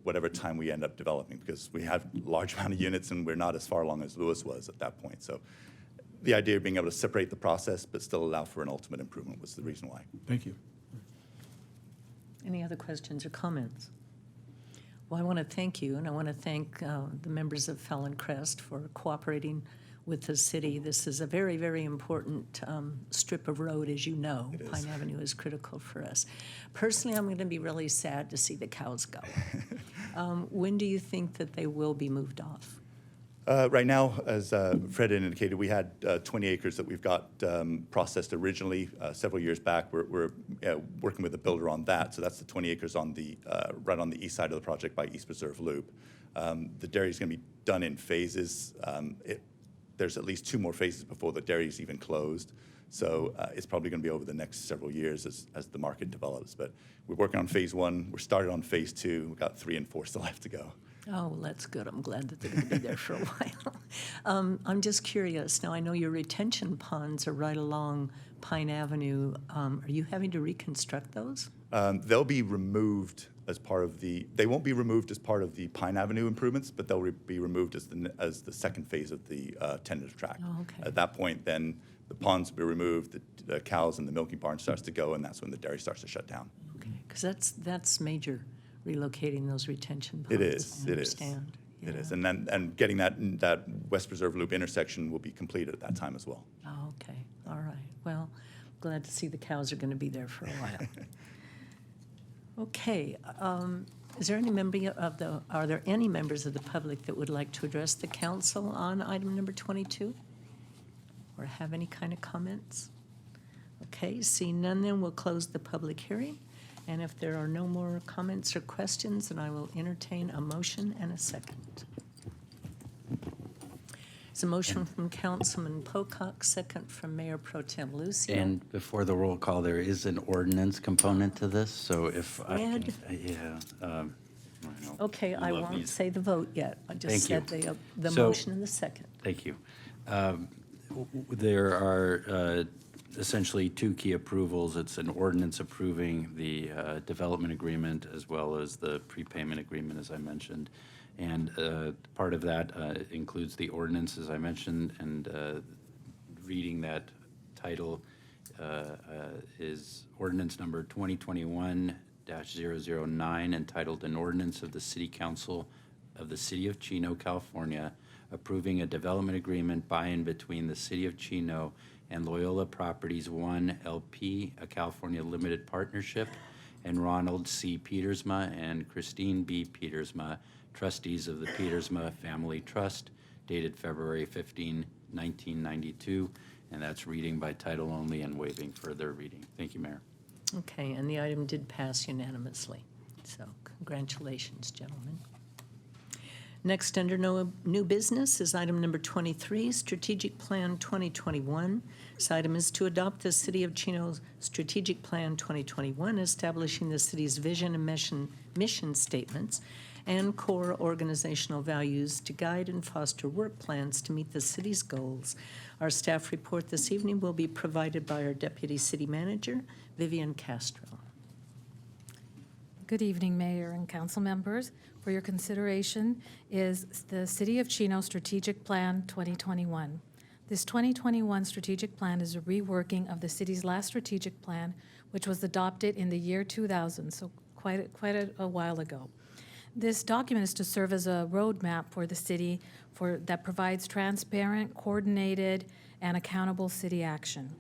whatever time we end up developing, because we have a large amount of units and we're not as far along as Lewis was at that point. So the idea of being able to separate the process but still allow for an ultimate improvement was the reason why. Thank you. Any other questions or comments? Well, I want to thank you, and I want to thank the members of Fallencrest for cooperating with the city. This is a very, very important strip of road, as you know. It is. Pine Avenue is critical for us. Personally, I'm going to be really sad to see the cows go. When do you think that they will be moved off? Right now, as Fred indicated, we had 20 acres that we've got processed originally several years back. We're working with the builder on that. So that's the 20 acres on the right on the east side of the project by East Reserve Loop. The dairy is going to be done in phases. There's at least 2 more phases before the dairy is even closed. So it's probably going to be over the next several years as the market develops. But we're working on phase 1. We're started on phase 2. We've got 3 and 4 still have to go. Oh, well, that's good. I'm glad that they're going to be there for a while. I'm just curious. Now, I know your retention ponds are right along Pine Avenue. Are you having to reconstruct those? They'll be removed as part of they won't be removed as part of the Pine Avenue improvements, but they'll be removed as the second phase of the tentative track. Oh, okay. At that point, then the ponds will be removed, the cows and the milking barn starts to go, and that's when the dairy starts to shut down. Okay, because that's major, relocating those retention ponds. It is. I understand. It Yeah. is, and getting that West Reserve Loop intersection will be completed at that time as well. Oh, okay, all right. Well, glad to see the cows are going to be there for a while. Okay, is there any are there any members of the public that would like to address the council on item number 22? Or have any kind of comments? Okay, seeing none, then we'll close the public hearing. And if there are no more comments or questions, then I will entertain a motion and a second. It's a motion from Councilman Pocock, second from Mayor Pro Tem Lucio. And before the roll call, there is an ordinance component to this, so if I can, Fred? I know Okay, you I love won't these. say the vote yet. I just Thank said you. the So- motion and the second. Thank you. There are essentially 2 key approvals. It's an ordinance approving the development agreement as well as the prepayment agreement, as I mentioned. And part of that includes the ordinance, as I mentioned, and reading that title is ordinance number 2021-009, entitled An Ordinance of the City Council of the City of Chino, California, approving a development agreement by and between the City of Chino and Loyola Properties 1 LP, a California limited partnership, and Ronald C. Petersma and Christine B. Petersma, trustees of the Petersma Family Trust, dated February 15, 1992, and that's reading by title only and waiving further reading. Thank you, Mayor. Okay, and the item did pass unanimously. So congratulations, gentlemen. Next, under no new business, is item number 23, Strategic Plan 2021. This item is to adopt the City of Chino's Strategic Plan 2021, establishing the city's vision and mission statements and core organizational values to guide and foster work plans to meet the city's goals. Our staff report this evening will be provided by our Deputy City Manager, Vivian Castro. Good evening, Mayor and council members. For your consideration is the City of Chino Strategic Plan 2021. This 2021 strategic plan is a reworking of the city's last strategic plan, which was adopted in the year 2000, so quite a while ago. This document is to serve as a roadmap for the city that provides transparent, coordinated, and accountable city action.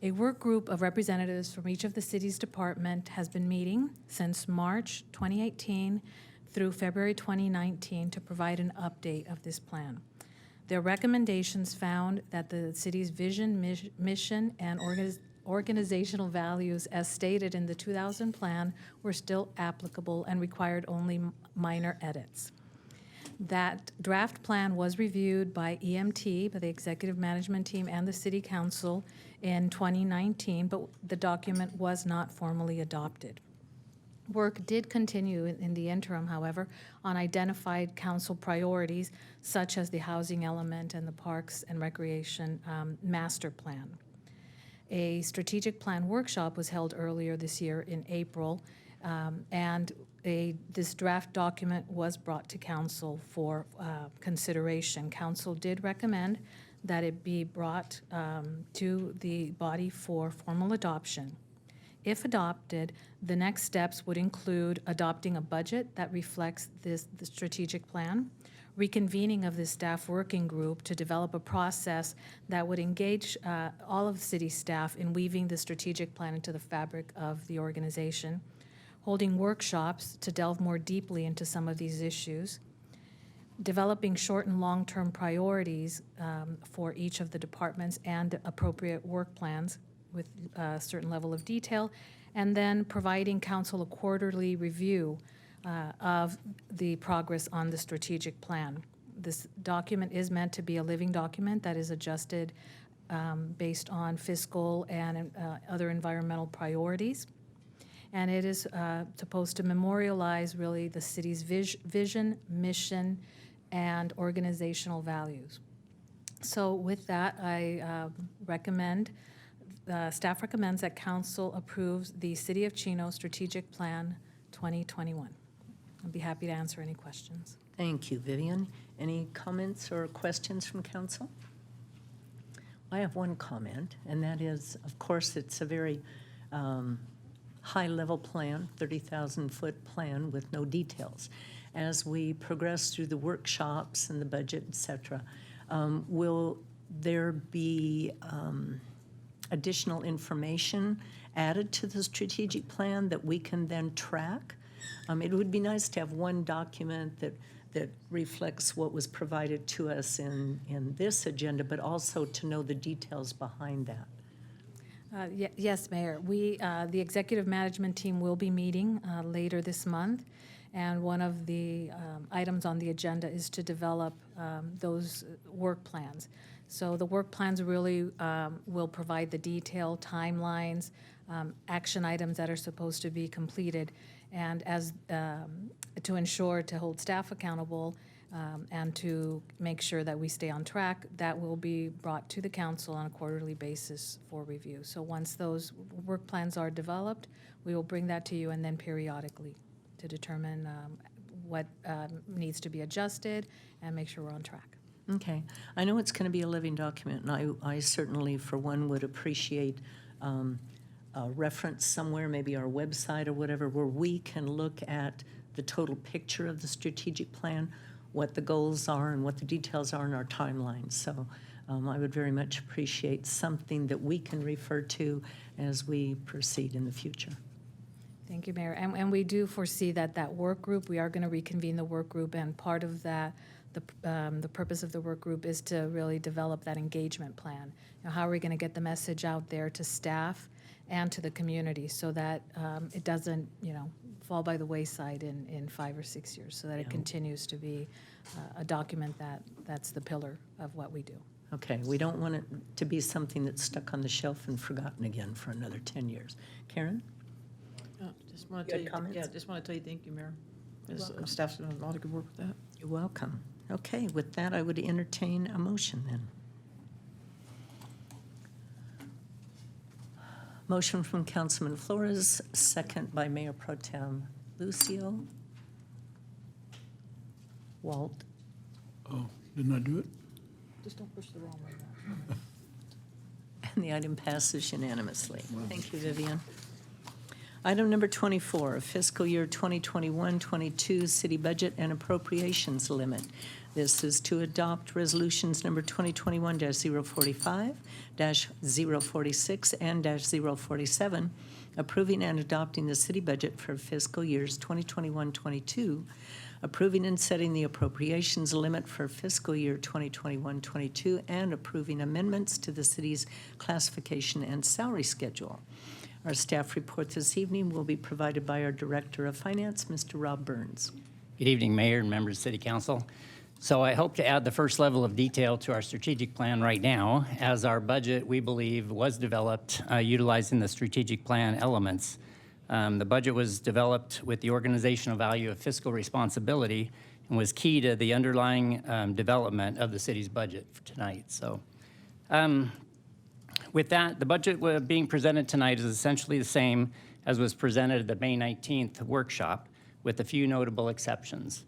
A work group of representatives from each of the city's department has been meeting since March 2018 through February 2019 to provide an update of this plan. Their recommendations found that the city's vision, mission, and organizational values as stated in the 2000 plan were still applicable and required only minor edits. That draft plan was reviewed by EMT, by the Executive Management Team, and the City Council in 2019, but the document was not formally adopted. Work did continue in the interim, however, on identified council priorities, such as the housing element and the Parks and Recreation Master Plan. A strategic plan workshop was held earlier this year in April, and this draft document was brought to council for consideration. Council did recommend that it be brought to the body for formal adoption. If adopted, the next steps would include adopting a budget that reflects the strategic plan, reconvening of the staff working group to develop a process that would engage all of the city staff in weaving the strategic plan into the fabric of the organization, holding workshops to delve more deeply into some of these issues, developing short and long-term priorities for each of the departments and appropriate work plans with a certain level of detail, and then providing council a quarterly review of the progress on the strategic plan. This document is meant to be a living document that is adjusted based on fiscal and other environmental priorities. And it is supposed to memorialize really the city's vision, mission, and organizational values. So with that, I staff recommends that council approves the City of Chino Strategic Plan 2021. I'd be happy to answer any questions. Thank you, Vivian. Any comments or questions from council? I have one comment, and that is, of course, it's a very high-level plan, 30,000-foot plan with no details. As we progress through the workshops and the budget, et cetera, will there be additional information added to the strategic plan that we can then track? It would be nice to have one document that reflects what was provided to us in this agenda, but also to know the details behind that. Yes, Mayor. The executive management team will be meeting later this month, and one of the items on the agenda is to develop those work plans. So the work plans really will provide the detailed timelines, action items that are supposed to be completed, and as to ensure to hold staff accountable and to make sure that we stay on track, that will be brought to the council on a quarterly basis for review. So once those work plans are developed, we will bring that to you, and then periodically to determine what needs to be adjusted and make sure we're on track. Okay. I know it's going to be a living document, and I certainly, for one, would appreciate a reference somewhere, maybe our website or whatever, where we can look at the total picture of the strategic plan. what the goals are and what the details are in our timeline. So I would very much appreciate something that we can refer to as we proceed in the future. Thank you, Mayor. And we do foresee that work group, we are going to reconvene the work group, and part of that, the purpose of the work group is to really develop that engagement plan. You know, how are we going to get the message out there to staff and to the community so that it doesn't, fall by the wayside in 5 or 6 years, so that it continues to be a document that's the pillar of what we do. Okay, we don't want it to be something that's stuck on the shelf and forgotten again for another 10 years. Karen? Just want You to had tell you, comments? just want to tell you thank you, Mayor. welcome. Staff's doing a lot of good work with that. You're welcome. Okay, with that, I would entertain a motion then. Motion from Councilman Flores, second by Mayor Pro Tem Lucio. Walt? Oh, didn't I do it? Just don't push the wrong way. And the item passes unanimously. Thank you, Vivian. Item number 24, fiscal year 2021-22 city budget and appropriations limit. This is to adopt resolutions number 2021-045, -046, and -047, approving and adopting the city budget for fiscal years 2021-22, approving and setting the appropriations limit for fiscal year 2021-22, and approving amendments to the city's classification and salary schedule. Our staff report this evening will be provided by our Director of Finance, Mr. Rob Burns. Good evening, Mayor and members of City Council. So I hope to add the first level of detail to our strategic plan right now, as our budget, we believe, was developed utilizing the strategic plan elements. The budget was developed with the organizational value of fiscal responsibility and was key to the underlying development of the city's budget for tonight. So with that, the budget being presented tonight is essentially the same as was presented at the May 19th workshop, with a few notable exceptions.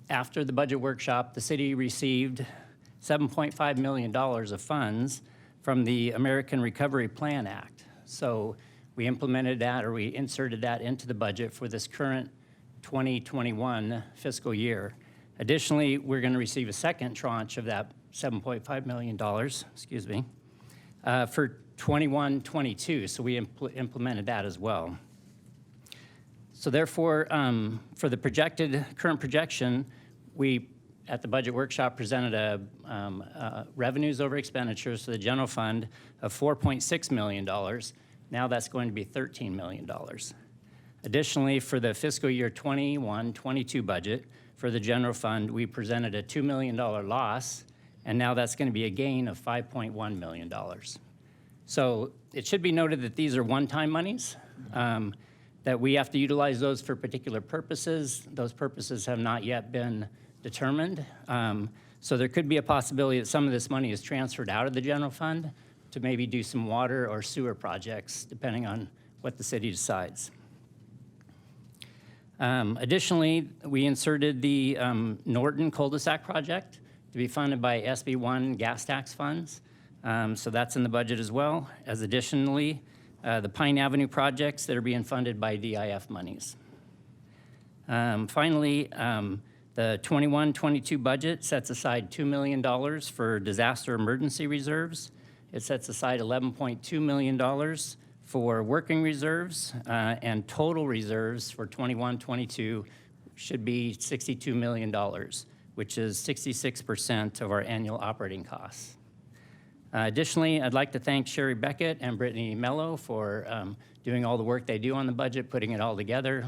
After the budget workshop, the city received $7.5 million of funds from the American Recovery Plan Act. So we implemented that, or we inserted that into the budget for this current 2021 fiscal year. Additionally, we're going to receive a second tranche of that $7.5 million, for 21-22. So we implemented that as well. So therefore, for the current projection, we, at the budget workshop, presented revenues over expenditures to the general fund of $4.6 million. Now that's going to be $13 million. Additionally, for the fiscal year 21-22 budget, for the general fund, we presented a $2 million loss, and now that's going to be a gain of $5.1 million. So it should be noted that these are one-time monies, that we have to utilize those for particular purposes. Those purposes have not yet been determined. So there could be a possibility that some of this money is transferred out of the general fund to maybe do some water or sewer projects, depending on what the city decides. Additionally, we inserted the Norton cul-de-sac project to be funded by SB1 gas tax funds. So that's in the budget as well, as additionally, the Pine Avenue projects that are being funded by DIF monies. Finally, the 21-22 budget sets aside $2 million for disaster emergency reserves. It sets aside $11.2 million for working reserves, and total reserves for 21-22 should be $62 million, which is 66% of our annual operating costs. Additionally, I'd like to thank Sherry Beckett and Brittany Mello for doing all the work they do on the budget, putting it all together,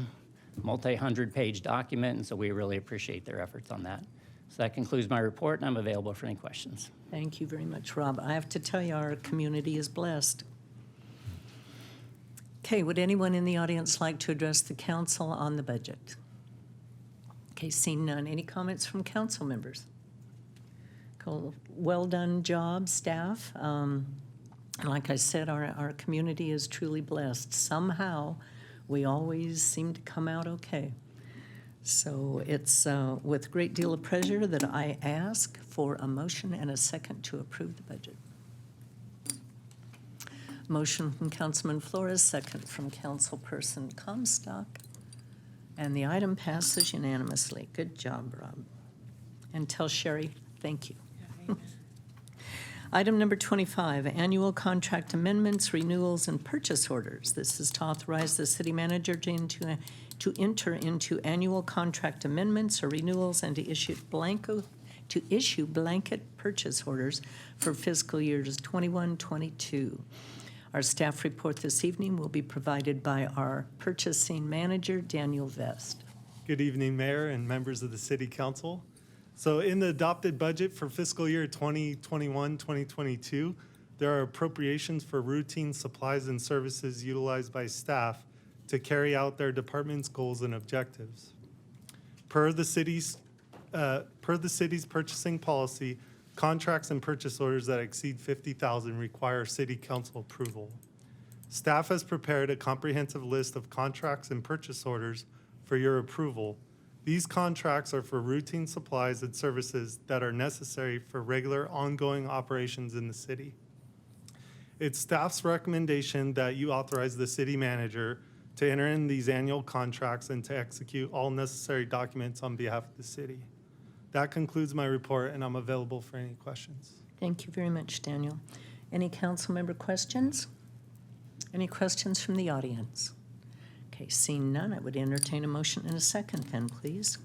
multi-hundred-page document, and so we really appreciate their efforts on that. So that concludes my report, and I'm available for any questions. Thank you very much, Rob. I have to tell you, our community is blessed. Okay, would anyone in the audience like to address the council on the budget? Okay, seeing none. Any comments from council members? Cool. Well done job, staff. Like I said, our community is truly blessed. Somehow, we always seem to come out okay. So it's with a great deal of pleasure that I ask for a motion and a second to approve the budget. Motion from Councilman Flores, second from Councilperson Comstock. And the item passes unanimously. Good job, Rob. And tell Sherry, thank you. Item number 25, annual contract amendments, renewals, and purchase orders. This is to authorize the city manager to enter into annual contract amendments or renewals and to issue blanket purchase orders for fiscal years 21-22. Our staff report this evening will be provided by our purchasing manager, Daniel Vest. Good evening, Mayor and members of the City Council. So in the adopted budget for fiscal year 2021-2022, there are appropriations for routine supplies and services utilized by staff to carry out their department's goals and objectives. Per the city's purchasing policy, contracts and purchase orders that exceed $50,000 require City Council approval. Staff has prepared a comprehensive list of contracts and purchase orders for your approval. These contracts are for routine supplies and services that are necessary for regular ongoing operations in the city. It's staff's recommendation that you authorize the city manager to enter in these annual contracts and to execute all necessary documents on behalf of the city. That concludes my report, and I'm available for any questions. Thank you very much, Daniel. Any council member questions? Any questions from the audience? Okay, seeing none, I would entertain a motion in a second then, please.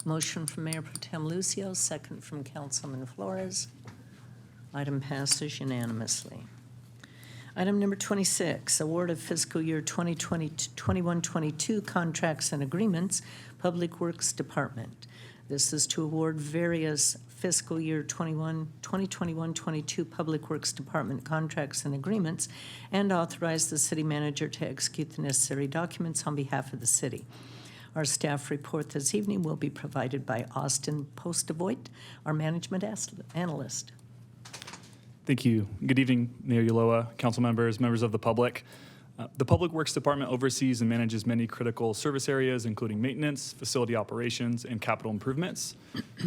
Motion from Mayor Pro Tem Lucio, second from Councilman Flores. Item passes unanimously. Item number 26, award of fiscal year 2021-22 contracts and agreements, Public Works Department. This is to award various fiscal year 2021-22 Public Works Department contracts and agreements and authorize the city manager to execute the necessary documents on behalf of the city. Our staff report this evening will be provided by Austin Postavoit, our management analyst. Thank you. Good evening, Mayor Ulloa, council members, members of the public. The Public Works Department oversees and manages many critical service areas, including maintenance, facility operations, and capital improvements.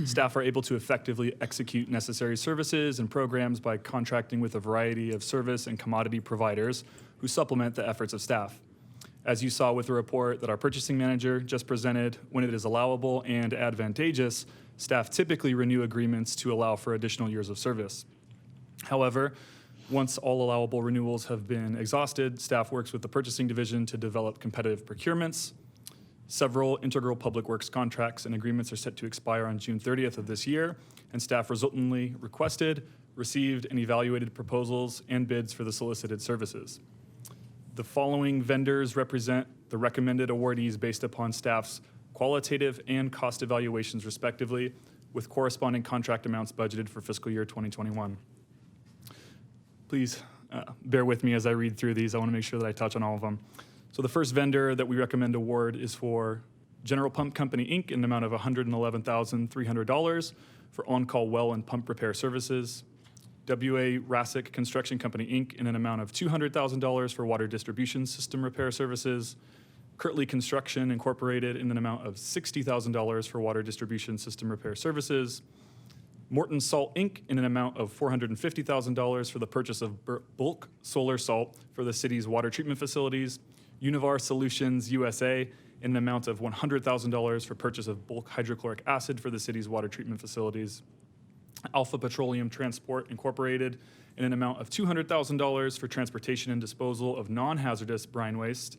Staff are able to effectively execute necessary services and programs by contracting with a variety of service and commodity providers who supplement the efforts of staff. As you saw with the report that our purchasing manager just presented, when it is allowable and advantageous, staff typically renew agreements to allow for additional years of service. However, once all allowable renewals have been exhausted, staff works with the purchasing division to develop competitive procurements. Several integral public works contracts and agreements are set to expire on June 30th of this year, and staff resultantly requested, received, and evaluated proposals and bids for the solicited services. The following vendors represent the recommended awardees based upon staff's qualitative and cost evaluations respectively, with corresponding contract amounts budgeted for fiscal year 2021. Please bear with me as I read through these. I want to make sure that I touch on all of them. So the first vendor that we recommend award is for General Pump Company, Inc. in an amount of $111,300 for on-call well and pump repair services. W.A. Rassick Construction Company, Inc. in an amount of $200,000 for water distribution system repair services. Kirtley Construction Incorporated in an amount of $60,000 for water distribution system repair services. Morton Salt, Inc. in an amount of $450,000 for the purchase of bulk solar salt for the city's water treatment facilities. Univar Solutions USA in an amount of $100,000 for purchase of bulk hydrochloric acid for the city's water treatment facilities. Alpha Petroleum Transport Incorporated in an amount of $200,000 for transportation and disposal of non-hazardous brine waste.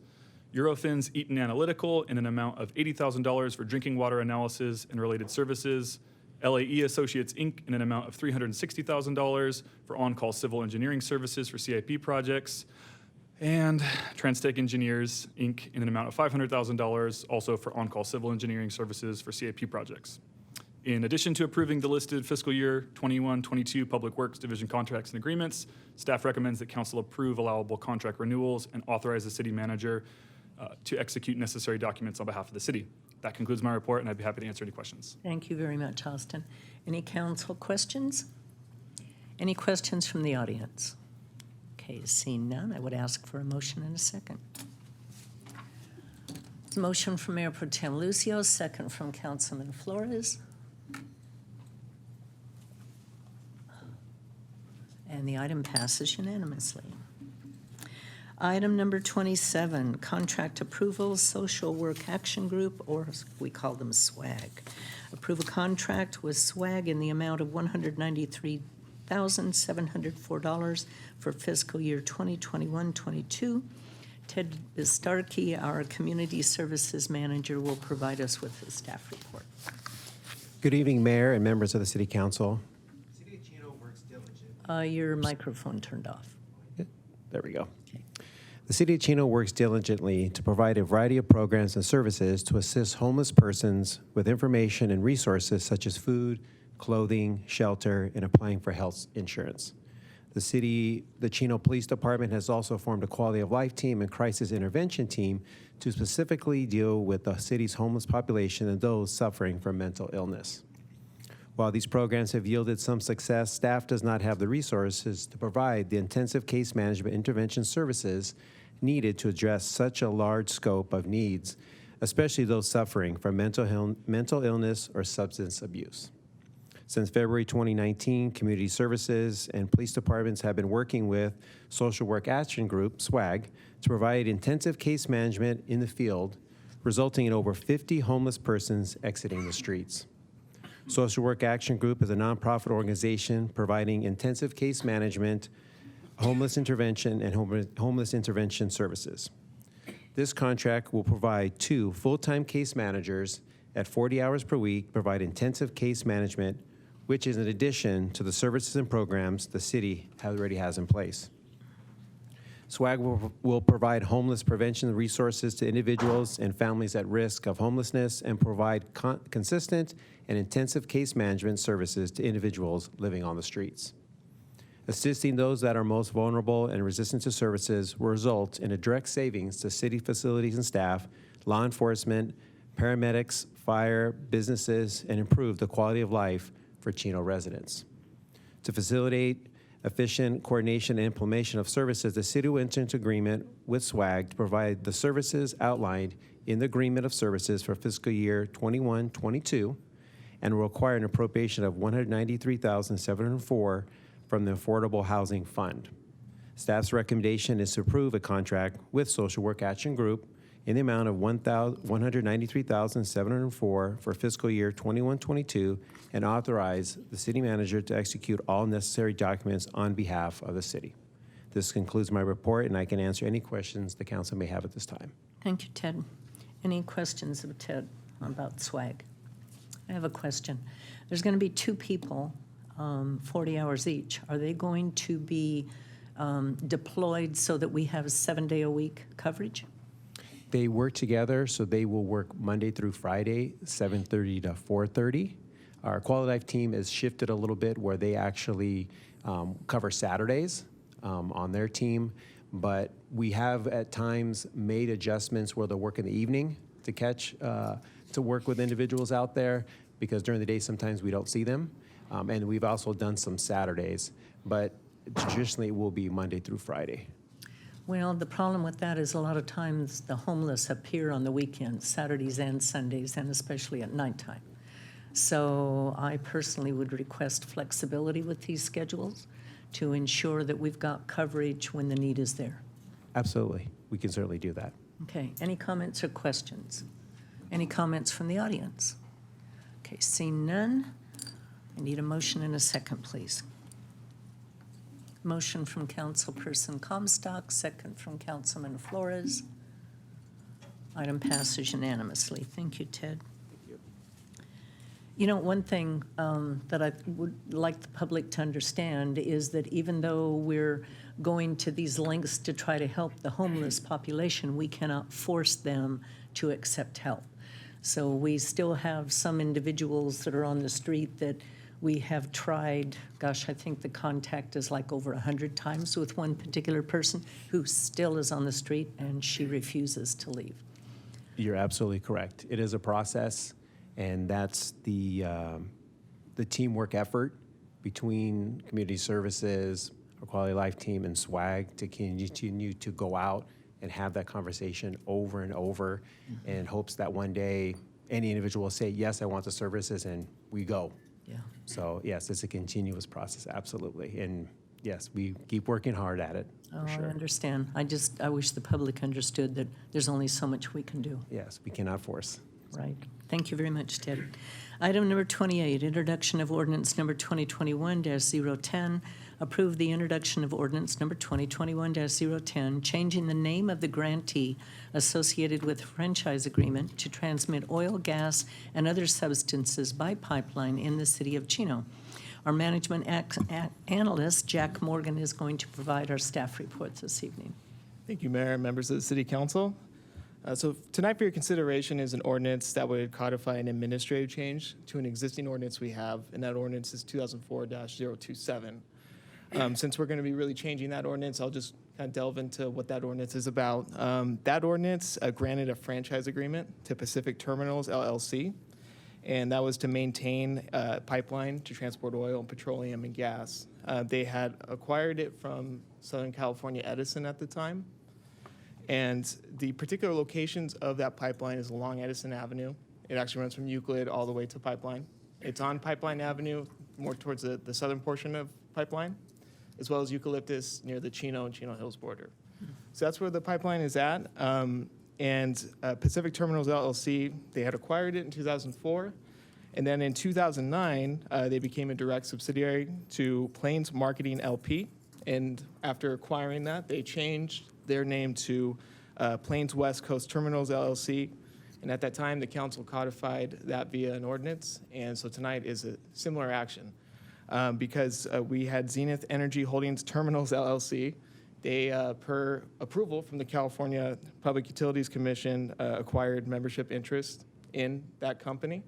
Eurofins Eaton Analytical in an amount of $80,000 for drinking water analysis and related services. LAE Associates, Inc. in an amount of $360,000 for on-call civil engineering services for CIP projects. And Transtech Engineers, Inc. in an amount of $500,000 also for on-call civil engineering services for CIP projects. In addition to approving the listed fiscal year 21-22 Public Works Division contracts and agreements, staff recommends that council approve allowable contract renewals and authorize the city manager to execute necessary documents on behalf of the city. That concludes my report, and I'd be happy to answer any questions. Thank you very much, Austin. Any council questions? Any questions from the audience? Okay, seeing none, I would ask for a motion in a second. Motion from Mayor Pro Tem Lucio, second from Councilman Flores. And the item passes unanimously. Item number 27, contract approvals, Social Work Action Group, or we call them SWAG. Approve a contract with SWAG in the amount of $193,704 for fiscal year 2021-22. Ted Bistarkey, our Community Services Manager, will provide us with the staff report. Good evening, Mayor and members of the City Council. City of Chino works diligently. Your microphone turned off. There we go. Okay. The City of Chino works diligently to provide a variety of programs and services to assist homeless persons with information and resources such as food, clothing, shelter, and applying for health insurance. The Chino Police Department has also formed a quality of life team and crisis intervention team to specifically deal with the city's homeless population and those suffering from mental illness. While these programs have yielded some success, staff does not have the resources to provide the intensive case management intervention services needed to address such a large scope of needs, especially those suffering from mental illness or substance abuse. Since February 2019, Community Services and Police Departments have been working with Social Work Action Group, SWAG, to provide intensive case management in the field, resulting in over 50 homeless persons exiting the streets. Social Work Action Group is a nonprofit organization providing intensive case management, homeless intervention, and homeless intervention services. This contract will provide 2 full-time case managers at 40 hours per week, provide intensive case management, which is in addition to the services and programs the city already has in place. SWAG will provide homeless prevention resources to individuals and families at risk of homelessness and provide consistent and intensive case management services to individuals living on the streets. Assisting those that are most vulnerable and resistant to services will result in a direct savings to city facilities and staff, law enforcement, paramedics, fire, businesses, and improve the quality of life for Chino residents. To facilitate efficient coordination and implementation of services, the city will enter into agreement with SWAG to provide the services outlined in the agreement of services for fiscal year 21-22 and will require an appropriation of $193,704 from the Affordable Housing Fund. Staff's recommendation is to approve a contract with Social Work Action Group in the amount of $193,704 for fiscal year 21-22 and authorize the city manager to execute all necessary documents on behalf of the city. This concludes my report, and I can answer any questions the council may have at this time. Thank you, Ted. Any questions of Ted about SWAG? I have a question. There's going to be 2 people, 40 hours each. Are they going to be deployed so that we have 7-day-a-week coverage? They work together, so they will work Monday through Friday, 7:30 to 4:30. Our Quality Life team is shifted a little bit where they actually cover Saturdays on their team, but we have at times made adjustments where they'll work in the evening to to work with individuals out there, because during the day sometimes we don't see them. And we've also done some Saturdays, but traditionally it will be Monday through Friday. Well, the problem with that is a lot of times the homeless appear on the weekends, Saturdays and Sundays, and especially at nighttime. So I personally would request flexibility with these schedules to ensure that we've got coverage when the need is there. Absolutely. We can certainly do that. Okay, any comments or questions? Any comments from the audience? Okay, seeing none, I need a motion and a second, please. Motion from Councilperson Comstock, second from Councilman Flores. Item passes unanimously. Thank you, Ted. Thank you. You know, one thing that I would like the public to understand is that even though we're going to these lengths to try to help the homeless population, we cannot force them to accept help. So we still have some individuals that are on the street that we have tried, gosh, I think the contact is like over 100 times with one particular person who still is on the street and she refuses to leave. You're absolutely correct. It is a process, and that's the teamwork effort between Community Services, our Quality Life team, and SWAG to continue to go out and have that conversation over and over in hopes that one day any individual will say, yes, I want the services, and we go. Yeah. So yes, it's a continuous process, absolutely. And yes, we keep working hard at it, Oh, for I sure. understand. I wish the public understood that there's only so much we can do. Yes, we cannot force. Right. Thank you very much, Ted. Item number 28, introduction of ordinance number 2021-010. Approve the introduction of ordinance number 2021-010, changing the name of the grantee associated with franchise agreement to transmit oil, gas, and other substances by pipeline in the city of Chino. Our management analyst, Jack Morgan, is going to provide our staff reports this evening. Thank you, Mayor and members of the City Council. So tonight for your consideration is an ordinance that would codify an administrative change to an existing ordinance we have, and that ordinance is 2004-027. Since we're going to be really changing that ordinance, I'll just kind of delve into what that ordinance is about. That ordinance granted a franchise agreement to Pacific Terminals, LLC, and that was to maintain a pipeline to transport oil and petroleum and gas. They had acquired it from Southern California Edison at the time. And the particular locations of that pipeline is along Edison Avenue. It actually runs from Euclid all the way to Pipeline. It's on Pipeline Avenue, more towards the southern portion of Pipeline, as well as Eucalyptus near the Chino and Chino Hills border. So that's where the pipeline is at. Pacific Terminals LLC, they had acquired it in 2004. And then in 2009, they became a direct subsidiary to Plains Marketing LP. And after acquiring that, they changed their name to Plains West Coast Terminals LLC. And at that time, the council codified that via an ordinance. And so tonight is a similar action because we had Zenith Energy Holdings Terminals LLC. They, per approval from the California Public Utilities Commission, acquired membership interest in that company.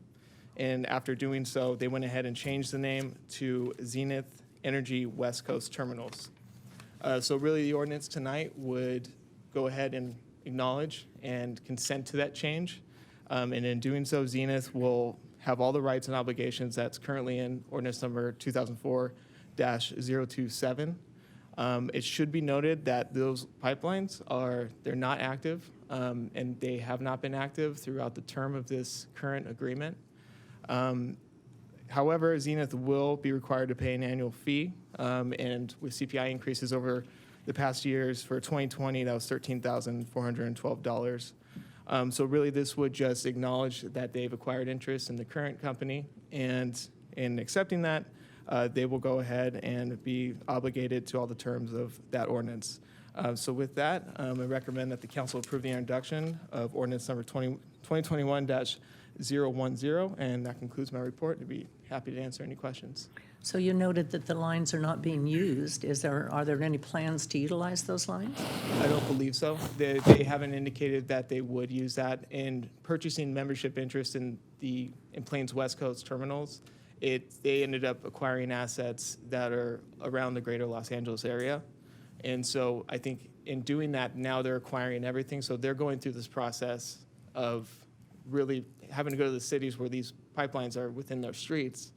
And after doing so, they went ahead and changed the name to Zenith Energy West Coast Terminals. So really, the ordinance tonight would go ahead and acknowledge and consent to that change. And in doing so, Zenith will have all the rights and obligations that's currently in ordinance number 2004-027. It should be noted that those pipelines they're not active, and they have not been active throughout the term of this current agreement. However, Zenith will be required to pay an annual fee, and with CPI increases over the past years, for 2020, that was $13,412. So really, this would just acknowledge that they've acquired interest in the current company, and in accepting that, they will go ahead and be obligated to all the terms of that ordinance. So with that, I recommend that the council approve the introduction of ordinance number 2021-010, and that concludes my report. I'd be happy to answer any questions. So you noted that the lines are not being used. Are there any plans to utilize those lines? I don't believe so. They haven't indicated that they would use that. In purchasing membership interest in Plains West Coast Terminals, they ended up acquiring assets that are around the greater Los Angeles area. And so I think in doing that, now they're acquiring everything. So they're going through this process of really having to go to the cities where these pipelines are within their streets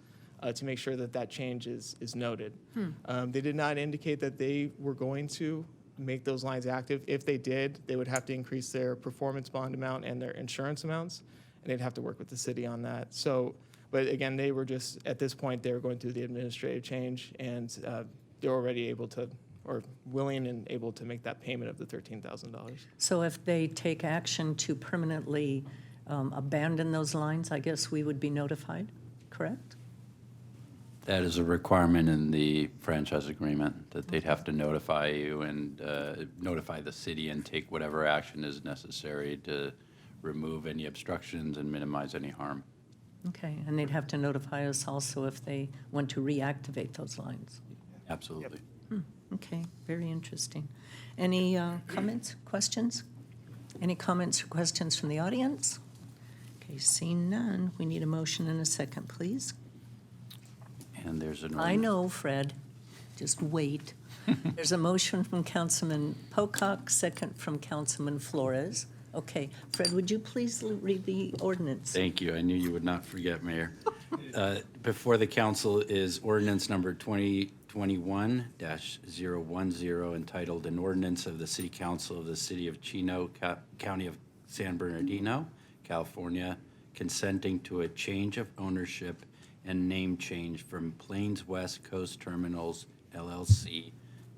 to make sure that change is noted. They did not indicate that they were going to make those lines active. If they did, they would have to increase their performance bond amount and their insurance amounts, and they'd have to work with the city on that. So, but again, they were just, at this point, they were going through the administrative change, and they're already able to, or willing and able to make that payment of the $13,000. So if they take action to permanently abandon those lines, I guess we would be notified, correct? That is a requirement in the franchise agreement, that they'd have to notify you and notify the city and take whatever action is necessary to remove any obstructions and minimize any harm. Okay, and they'd have to notify us also if they want to reactivate those lines. Absolutely. Okay, very interesting. Any comments, questions? Any comments or questions from the audience? Okay, seeing none, we need a motion and a second, please. And there's an I know, Fred, just wait. There's a motion from Councilman Pocock, second from Councilman Flores. Okay, Fred, would you please read the ordinance? Thank you. I knew you would not forget, Mayor. Before the council is ordinance number 2021-010, entitled An Ordinance of the City Council of the City of Chino, County of San Bernardino, California, consenting to a change of ownership and name change from Plains West Coast Terminals LLC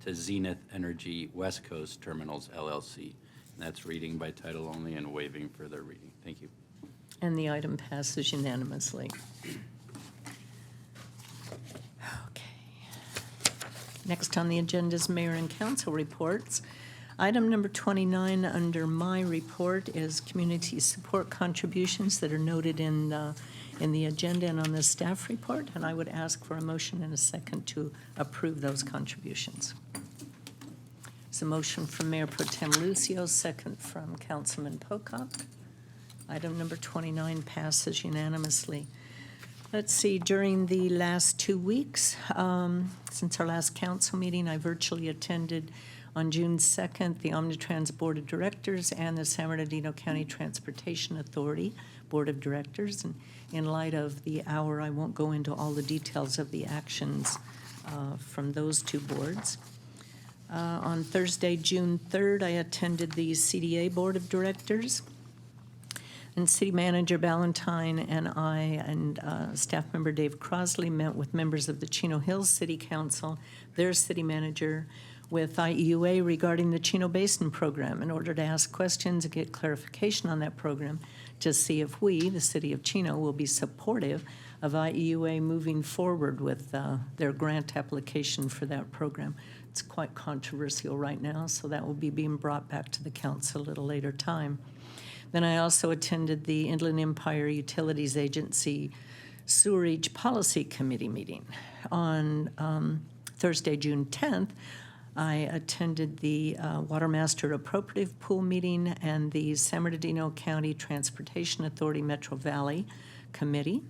to Zenith Energy West Coast Terminals LLC. And that's reading by title only and waiving further reading. Thank you. And the item passes unanimously. Okay. Next on the agenda is mayor and council reports. Item number 29 under my report is community support contributions that are noted in the agenda and on the staff report, and I would ask for a motion and a second to approve those contributions. It's a motion from Mayor Pro Tem Lucio, second from Councilman Pocock. Item number 29 passes unanimously. Let's see, during the last 2 weeks, since our last council meeting, I virtually attended on June 2nd, the Omnitrans Board of Directors and the San Bernardino County Transportation Authority Board of Directors. And in light of the hour, I won't go into all the details of the actions from those two boards. On Thursday, June 3rd, I attended the CDA Board of Directors. And City Manager Ballantyne and I and staff member Dave Crosley met with members of the Chino Hills City Council, their city manager, with IEUA regarding the Chino Basin program in order to ask questions and get clarification on that program to see if we, the city of Chino, will be supportive of IEUA moving forward with their grant application for that program. It's quite controversial right now, so that will be being brought back to the council a little later time. Then I also attended the Inland Empire Utilities Agency Sewerage Policy Committee meeting. On Thursday, June 10th, I attended the Water Master Appropriative Pool meeting and the San Bernardino County Transportation Authority Metro Valley Committee.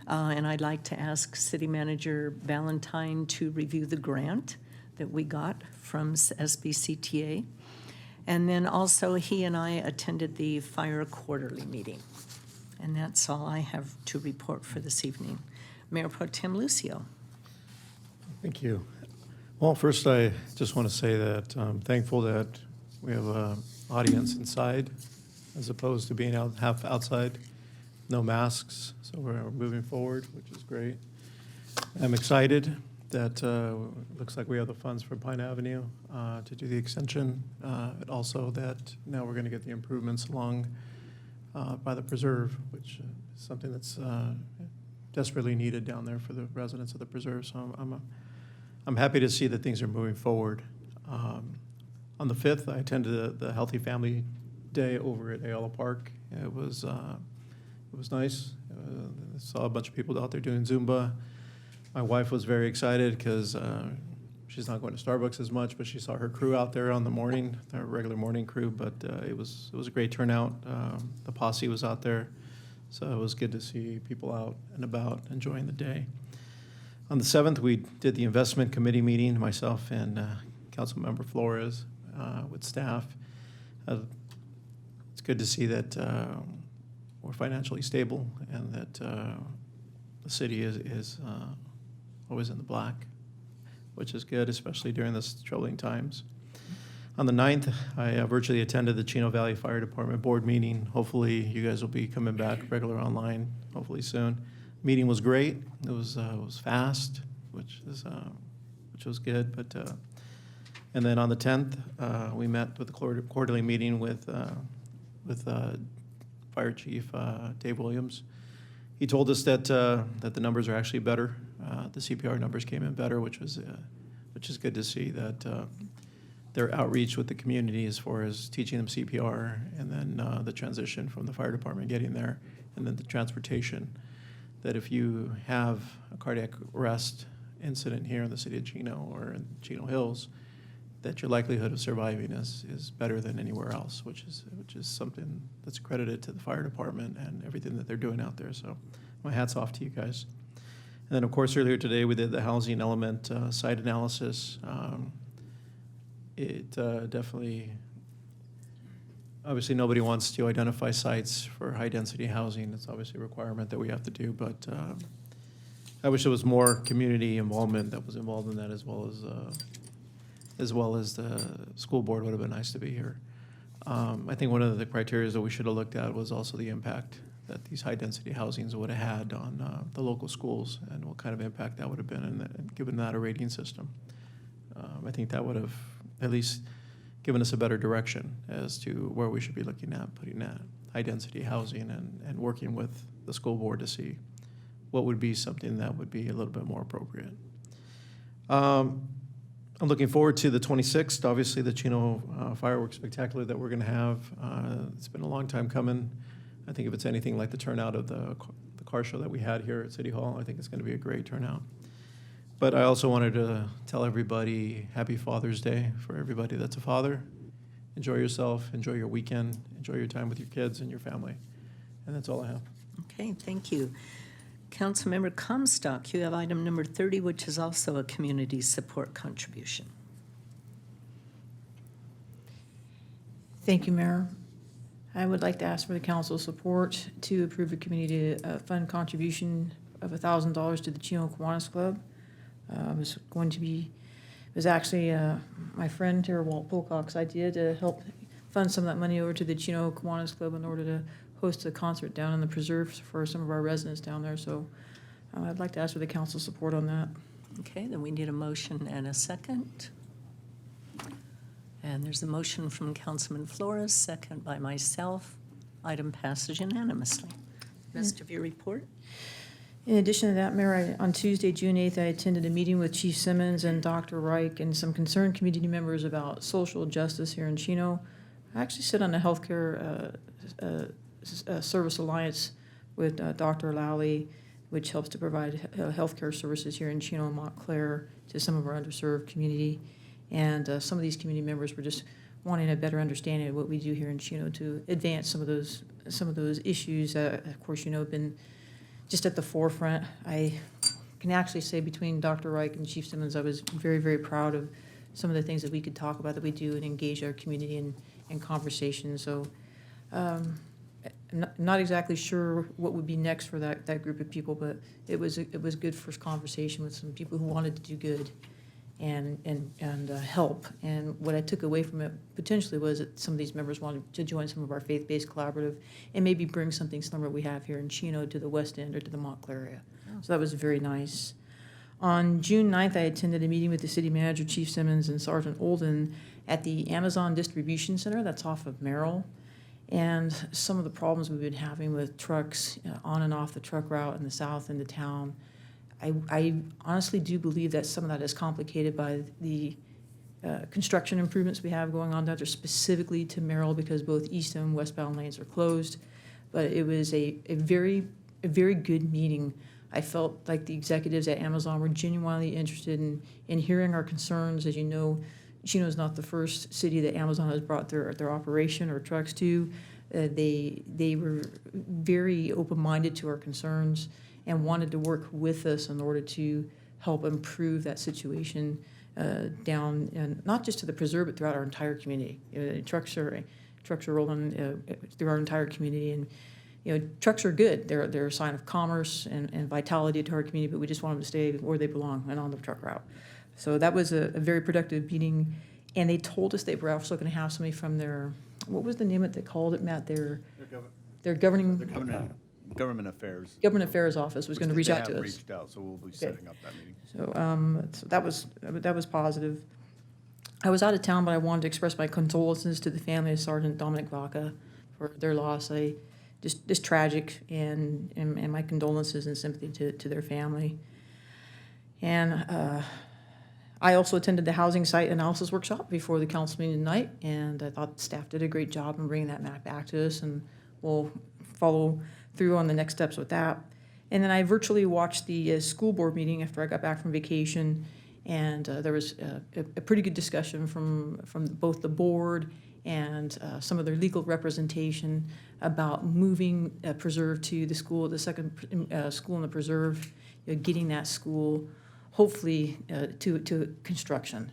And I'd like to ask City Manager Ballantyne to review the grant that we got from SBCTA. And then also he and I attended the Fire Quarterly meeting. And that's all I have to report for this evening. Mayor Pro Tem Lucio. Thank you. Well, first, I just want to say that I'm thankful that we have an audience inside as opposed to being half outside, no masks, so we're moving forward, which is great. I'm excited that it looks like we have the funds for Pine Avenue to do the extension, and also that now we're going to get the improvements along by the preserve, which is something that's desperately needed down there for the residents of the preserve. So I'm happy to see that things are moving forward. On the 5th, I attended the Healthy Family Day over at Ayala Park. It was nice. I saw a bunch of people out there doing Zumba. My wife was very excited because she's not going to Starbucks as much, but she saw her crew out there on the morning, their regular morning crew. But it was a great turnout. The posse was out there, so it was good to see people out and about enjoying the day. On the 7th, we did the investment committee meeting, myself and Councilmember Flores with staff. It's good to see that we're financially stable and that the city is always in the black, which is good, especially during this troubling times. On the 9th, I virtually attended the Chino Valley Fire Department board meeting. Hopefully, you guys will be coming back regular online, hopefully soon. Meeting was great. It was fast, which was good. But and then on the 10th, we met with the quarterly meeting with Fire Chief Dave Williams. He told us that the numbers are actually better. The CPR numbers came in better, which is good to see that their outreach with the community as far as teaching them CPR, and then the transition from the fire department getting there, and then the transportation. That if you have a cardiac arrest incident here in the city of Chino or in Chino Hills, that your likelihood of surviving is better than anywhere else, which is something that's credited to the fire department and everything that they're doing out there. So my hat's off to you guys. And then, of course, earlier today we did the housing element site analysis. It definitely, obviously nobody wants to identify sites for high-density housing. It's obviously a requirement that we have to do, but I wish there was more community involvement that was involved in that, as well as the school board. Would have been nice to be here. I think one of the criteria that we should have looked at was also the impact that these high-density housings would have had on the local schools and what kind of impact that would have been, and given that a rating system. I think that would have at least given us a better direction as to where we should be looking at putting that high-density housing and working with the school board to see what would be something that would be a little bit more appropriate. I'm looking forward to the 26th, obviously the Chino fireworks spectacular that we're going to have. It's been a long time coming. I think if it's anything like the turnout of the car show that we had here at City Hall, I think it's going to be a great turnout. But I also wanted to tell everybody Happy Father's Day for everybody that's a father. Enjoy yourself, enjoy your weekend, enjoy your time with your kids and your family. And that's all I have. Okay, thank you. Councilmember Comstock, you have item number 30, which is also a community support contribution. Thank you, Mayor. I would like to ask for the council's support to approve a community fund contribution of $1,000 to the Chino Kiwanis Club. It was actually my friend Tara Walt Pocock's idea to help fund some of that money over to the Chino Kiwanis Club in order to host a concert down in the preserves for some of our residents down there. So I'd like to ask for the council's support on that. Okay, then we need a motion and a second. And there's a motion from Councilman Flores, second by myself. Item passes unanimously. Rest of your report? In addition to that, Mayor, on Tuesday, June 8th, I attended a meeting with Chief Simmons and Dr. Reich and some concerned community members about social justice here in Chino. I actually sit on the Healthcare Service Alliance with Dr. Lally, which helps to provide healthcare services here in Chino and Montclair to some of our underserved community. And some of these community members were just wanting a better understanding of what we do here in Chino to advance some of those issues. Of course, have been just at the forefront. I can actually say between Dr. Reich and Chief Simmons, I was very, very proud of some of the things that we could talk about that we do and engage our community in conversation. So not exactly sure what would be next for that group of people, but it was good first conversation with some people who wanted to do good and help. And what I took away from it potentially was that some of these members wanted to join some of our faith-based collaborative and maybe bring something similar we have here in Chino to the West End or to the Montclair area. So that was very nice. On June 9th, I attended a meeting with the city manager, Chief Simmons, and Sergeant Olden at the Amazon Distribution Center that's off of Merrill. And some of the problems we've been having with trucks on and off the truck route in the south end of town, I honestly do believe that some of that is complicated by the construction improvements we have going on down there, specifically to Merrill, because both east and westbound lanes are closed. But it was a very good meeting. I felt like the executives at Amazon were genuinely interested in hearing our concerns. As you know, Chino is not the first city that Amazon has brought their operation or trucks to. They were very open-minded to our concerns and wanted to work with us in order to help improve that situation down, and not just to the preserve, but throughout our entire community. Trucks are rolling through our entire community, and trucks are good. They're a sign of commerce and vitality to our community, but we just want them to stay where they belong and on the truck route. So that was a very productive meeting, and they told us they were also going to have somebody from their, what was the name that they called it, Matt? Their Government Affairs. Government Affairs Office was going to reach out to us. They have reached out, so we'll be setting up that meeting. So that was positive. I was out of town, but I wanted to express my condolences to the family of Sergeant Dominic Vaca for their loss. Just tragic, and my condolences and sympathy to their family. And I also attended the housing site analysis workshop before the council meeting tonight, and I thought staff did a great job in bringing that map back to us, and we'll follow through on the next steps with that. And then I virtually watched the school board meeting after I got back from vacation, and there was a pretty good discussion from both the board and some of their legal representation about moving Preserve to the school, the second school in the Preserve, getting that school hopefully to construction.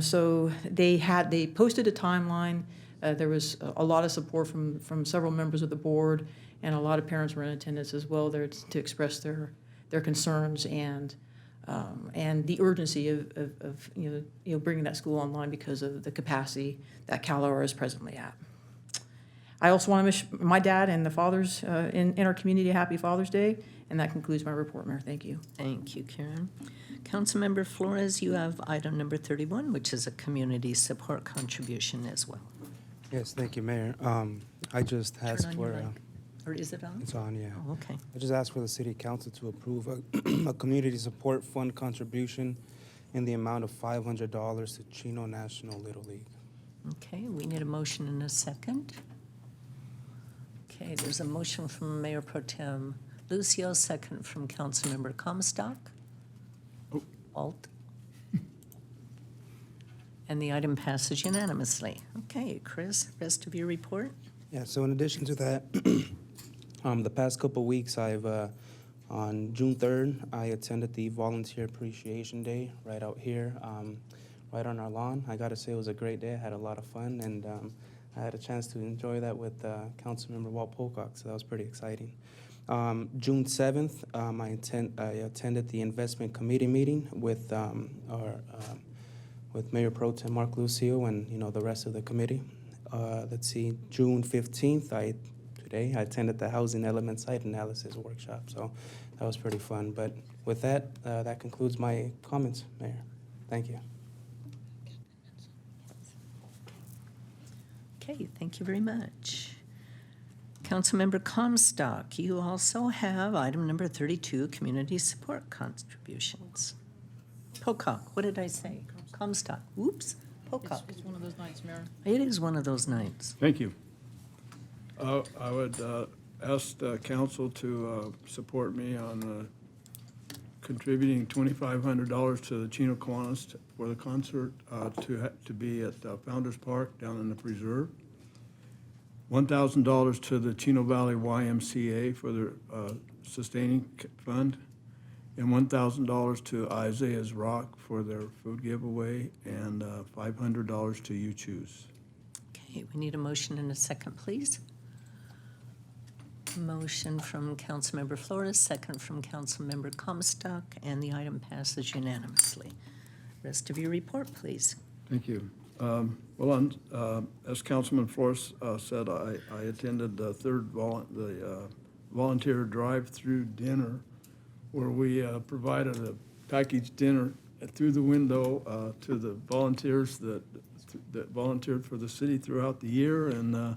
So they posted a timeline. There was a lot of support from several members of the board, and a lot of parents were in attendance as well there to express their concerns and the urgency of bringing that school online because of the capacity that Cal is presently at. I also want to wish my dad and the fathers in our community a happy Father's Day, and that concludes my report, Mayor. Thank you. Thank you, Karen. Councilmember Flores, you have item number 31, which is a community support contribution as well. Yes, thank you, Mayor. I just Turn asked on for, your mic. Or is it on? it's on, yeah. Oh, okay. I just asked for the city council to approve a community support fund contribution in the amount of $500 to Chino National Little League. Okay, we need a motion and a second. Okay, there's a motion from Mayor Pro Tem Lucio, second from Councilmember Comstock. Alt. And the item passes unanimously. Okay, Chris, rest of your report? Yeah, so in addition to that, the past couple weeks, on June 3rd, I attended the Volunteer Appreciation Day right out here, right on our lawn. I gotta say it was a great day. I had a lot of fun, and I had a chance to enjoy that with Councilmember Walt Pocock, so that was pretty exciting. June 7th, I attended the Investment Committee meeting with with Mayor Pro Tem Mark Lucio and the rest of the committee. Let's see, June 15th, I attended the Housing Element Site Analysis Workshop, so that was pretty fun. But with that, that concludes my comments, Mayor. Thank you. Okay, thank you very much. Councilmember Comstock, you also have item number 32, community support contributions. Pocock, what did I say? Comstock, whoops, Pocock. It's one of those nights, Mayor. It is one of those nights. Thank you. I would ask the council to support me on contributing $2,500 to the Chino Kiwanis for the concert to be at Founders Park down in the preserve. $1,000 to the Chino Valley YMCA for their sustaining fund, and $1,000 to Isaiah's Rock for their food giveaway, and $500 to You Choose. Okay, we need a motion and a second, please. Motion from Councilmember Flores, second from Councilmember Comstock, and the item passes unanimously. Rest of your report, please. Thank you. As Councilman Flores said, I attended the third volunteer drive-through dinner where we provided a packaged dinner through the window to the volunteers that volunteered for the city throughout the year, and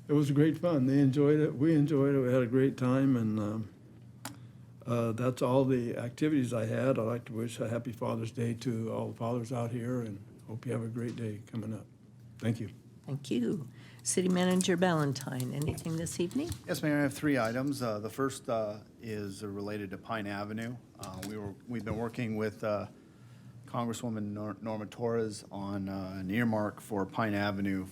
it was great fun. They enjoyed it. We enjoyed it. We had a great time, and that's all the activities I had. I'd like to wish a happy Father's Day to all the fathers out here, and hope you have a great day coming up. Thank you. Thank you. City Manager Ballantyne, anything this evening? Yes, Mayor, I have 3 items. The first is related to Pine Avenue. We've been working with Congresswoman Norma Torres on an earmark for Pine Avenue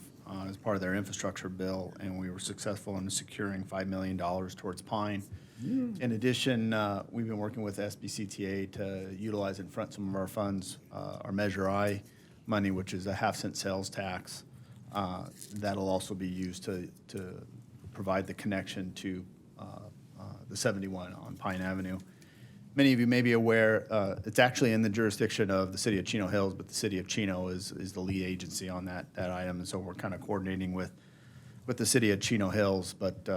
as part of their infrastructure bill, and we were successful in securing $5 million towards Pine. In addition, we've been working with SBCTA to utilize and front some of our funds, our Measure I money, which is a half-cent sales tax. That'll also be used to provide the connection to the 71 on Pine Avenue. Many of you may be aware, it's actually in the jurisdiction of the city of Chino Hills, but the city of Chino is the lead agency on that item, and so we're kind of coordinating with the city of Chino Hills, but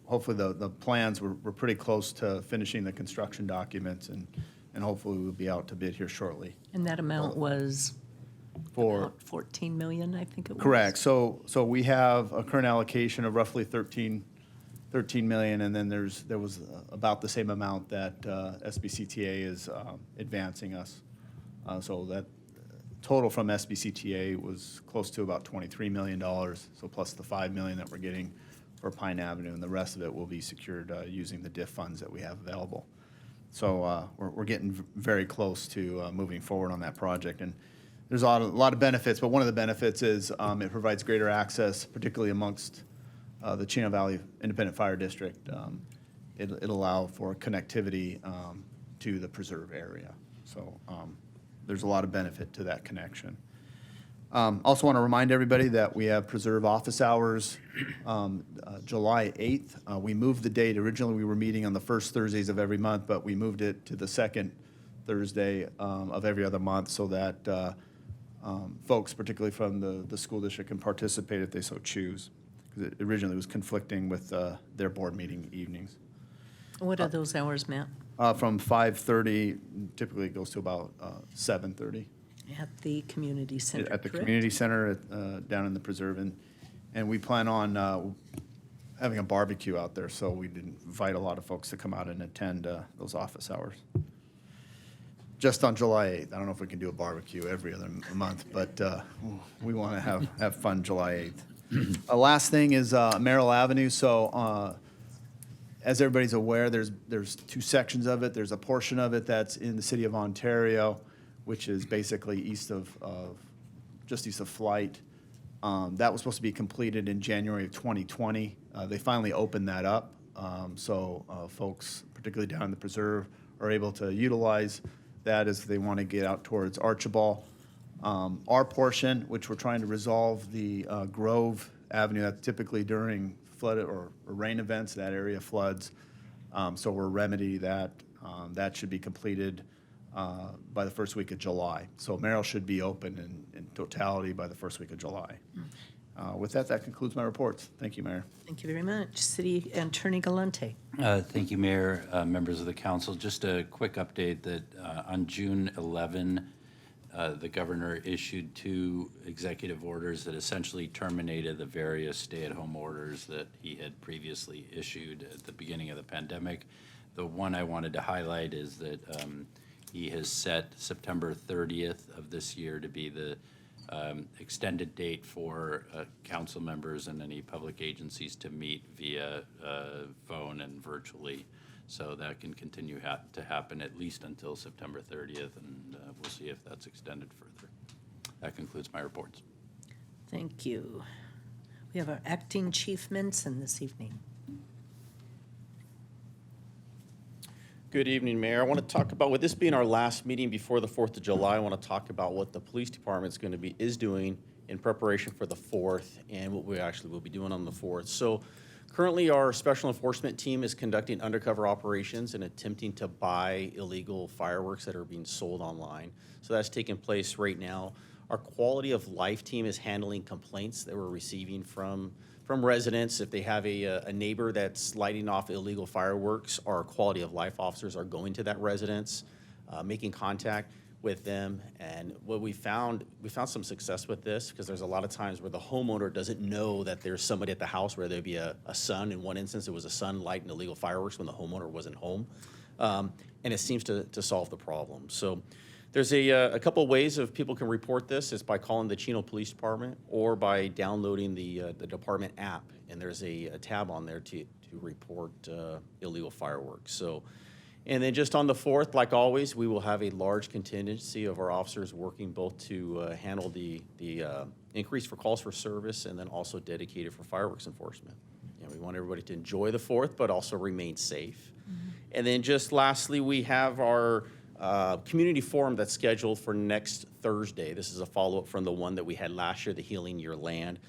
hopefully the plans, we're pretty close to finishing the construction documents, and hopefully we'll be out to bid here shortly. And that amount was For about 14 million, I think it was. Correct. So we have a current allocation of roughly 13 million, and then there was about the same amount that SBCTA is advancing us. So that total from SBCTA was close to about $23 million, so plus the $5 million that we're getting for Pine Avenue, and the rest of it will be secured using the DIF funds that we have available. So we're getting very close to moving forward on that project. And there's a lot of benefits, but one of the benefits is it provides greater access, particularly amongst the Chino Valley Independent Fire District. It'll allow for connectivity to the preserve area. So there's a lot of benefit to that connection. Also want to remind everybody that we have preserve office hours July 8th. We moved the date. Originally, we were meeting on the first Thursdays of every month, but we moved it to the second Thursday of every other month so that folks, particularly from the school district, can participate if they so choose. Because it originally was conflicting with their board meeting evenings. What are those hours, Matt? From 5:30, typically it goes to about 7:30. At the community center, At the correct? community center down in the preserve. And we plan on having a barbecue out there, so we'd invite a lot of folks to come out and attend those office hours. Just on July 8th. I don't know if we can do a barbecue every other month, but we want to have fun July 8th. Last thing is Merrill Avenue. So as everybody's aware, there's two sections of it. There's a portion of it that's in the city of Ontario, which is basically just east of Flight. That was supposed to be completed in January of 2020. They finally opened that up, so folks, particularly down in the preserve, are able to utilize that as they want to get out towards Archibald. Our portion, which we're trying to resolve, the Grove Avenue, that's typically during flood or rain events, that area floods. So we're remedying that. That should be completed by the first week of July. So Merrill should be open in totality by the first week of July. With that, that concludes my reports. Thank you, Mayor. Thank you very much. City Attorney Galante. Thank you, Mayor, members of the council. Just a quick update that on June 11, the governor issued 2 executive orders that essentially terminated the various stay-at-home orders that he had previously issued at the beginning of the pandemic. The one I wanted to highlight is that he has set September 30th of this year to be the extended date for council members and any public agencies to meet via phone and virtually. So that can continue to happen at least until September 30th, and we'll see if that's extended further. That concludes my reports. Thank you. We have our acting Chief Menson this evening. Good evening, Mayor. I want to talk about, with this being our last meeting before the 4th of July, I want to talk about what the police department is doing in preparation for the 4th and what we actually will be doing on the 4th. So currently our special enforcement team is conducting undercover operations and attempting to buy illegal fireworks that are being sold online. So that's taking place right now. Our quality of life team is handling complaints that we're receiving from residents. If they have a neighbor that's lighting off illegal fireworks, our quality of life officers are going to that residence, making contact with them. And what we found some success with this, because there's a lot of times where the homeowner doesn't know that there's somebody at the house, where there'd be a son. In one instance, it was a son lighting illegal fireworks when the homeowner wasn't home. And it seems to solve the problem. So there's a couple of ways of people can report this. Is by calling the Chino Police Department or by downloading the department app. And there's a tab on there to report illegal fireworks. So, and then just on the 4th, like always, we will have a large contingency of our officers working both to handle the increase for calls for service and then also dedicated for fireworks enforcement. And we want everybody to enjoy the 4th, but also remain safe. Mm-hmm. And then just lastly, we have our community forum that's scheduled for next Thursday. This is a follow-up from the one that we had last year, the Healing Your Land.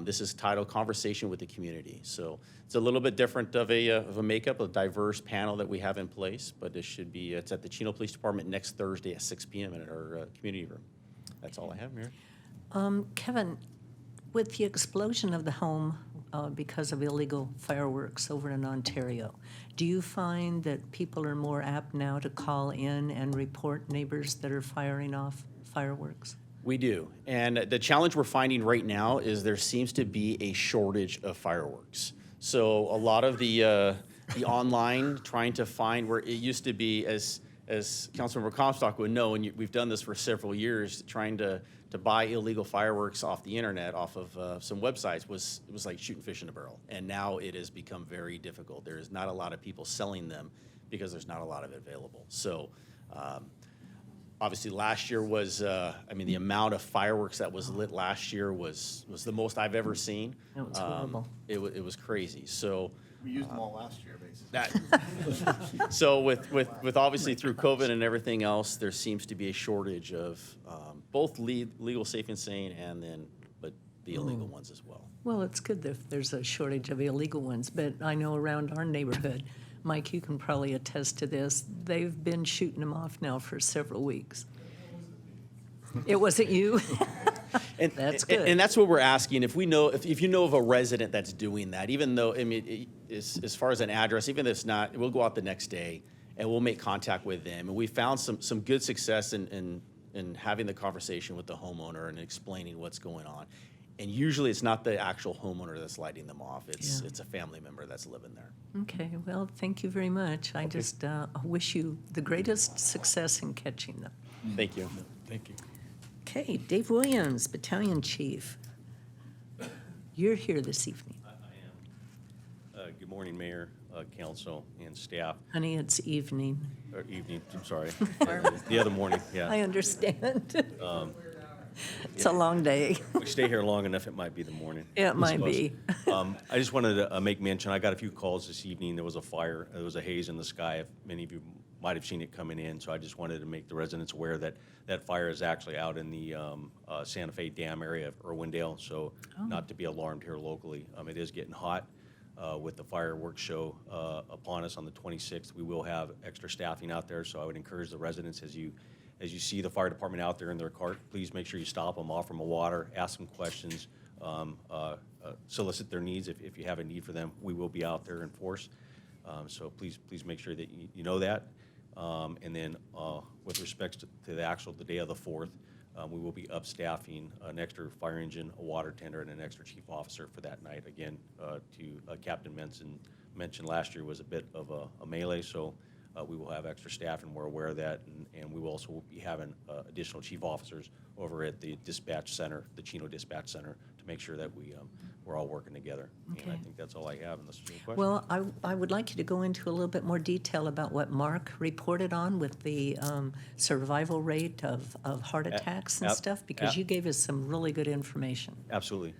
This is titled Conversation with the Community. So it's a little bit different of a makeup, a diverse panel that we have in place, but it's at the Chino Police Department next Thursday at 6 p.m. in our community room. That's all I have, Mayor. Kevin, with the explosion of the home because of illegal fireworks over in Ontario, do you find that people are more apt now to call in and report neighbors that are firing off fireworks? We do. And the challenge we're finding right now is there seems to be a shortage of fireworks. So a lot of the online trying to find where it used to be, as Councilmember Comstock would know, and we've done this for several years, trying to buy illegal fireworks off the internet, off of some websites, it was like shooting fish in a barrel. And now it has become very difficult. There is not a lot of people selling them because there's not a lot of it available. So obviously last year was, the amount of fireworks that was lit last year was the most I've ever seen. It was horrible. It was crazy. So We used them all last year, basically. so with obviously through COVID and everything else, there seems to be a shortage of both legal, safe, and sane, but the illegal ones as well. Well, it's good if there's a shortage of illegal ones, but I know around our neighborhood, Mike, you can probably attest to this, they've been shooting them off now for several weeks. It wasn't you? And that's good. And that's what we're asking. If you know of a resident that's doing that, even though, as far as an address, even if it's not, we'll go out the next day and we'll make contact with them. And we found some good success in having the conversation with the homeowner and explaining what's going on. And usually it's not the actual homeowner that's lighting them off. It's a family member that's living there. Okay, well, thank you very much. I just wish you the greatest success in catching them. Thank you. Thank you. Okay, Dave Williams, Battalion Chief. You're here this evening. I am. Good morning, Mayor, Council, and staff. Honey, it's evening. Or evening, I'm sorry. The other morning, yeah. I understand. It's a long day. We stay here long enough, it might be the morning. It might be. I just wanted to make mention, I got a few calls this evening. There was a fire, there was a haze in the sky. Many of you might have seen it coming in, so I just wanted to make the residents aware that that fire is actually out in the Santa Fe Dam area of Irwindale, so not to be alarmed here locally. It is getting hot with the fireworks show upon us on the 26th. We will have extra staffing out there, so I would encourage the residents as you see the fire department out there in their cart, please make sure you stop them, offer them a water, ask them questions, solicit their needs if you have a need for them. We will be out there in force, so please make sure that you know that. And then with respect to the day of the 4th, we will be upstaffing an extra fire engine, a water tender, and an extra chief officer for that night. Again, to Captain mentioned last year was a bit of a melee, so we will have extra staff, and we're aware of that, and we will also be having additional chief officers over at the dispatch center, the Chino Dispatch Center, to make sure that we're all working together. Okay. And I think that's all I have unless there's any questions. Well, I would like you to go into a little bit more detail about what Mark reported on with the survival rate of heart attacks and stuff, because you gave us some really good information. Absolutely.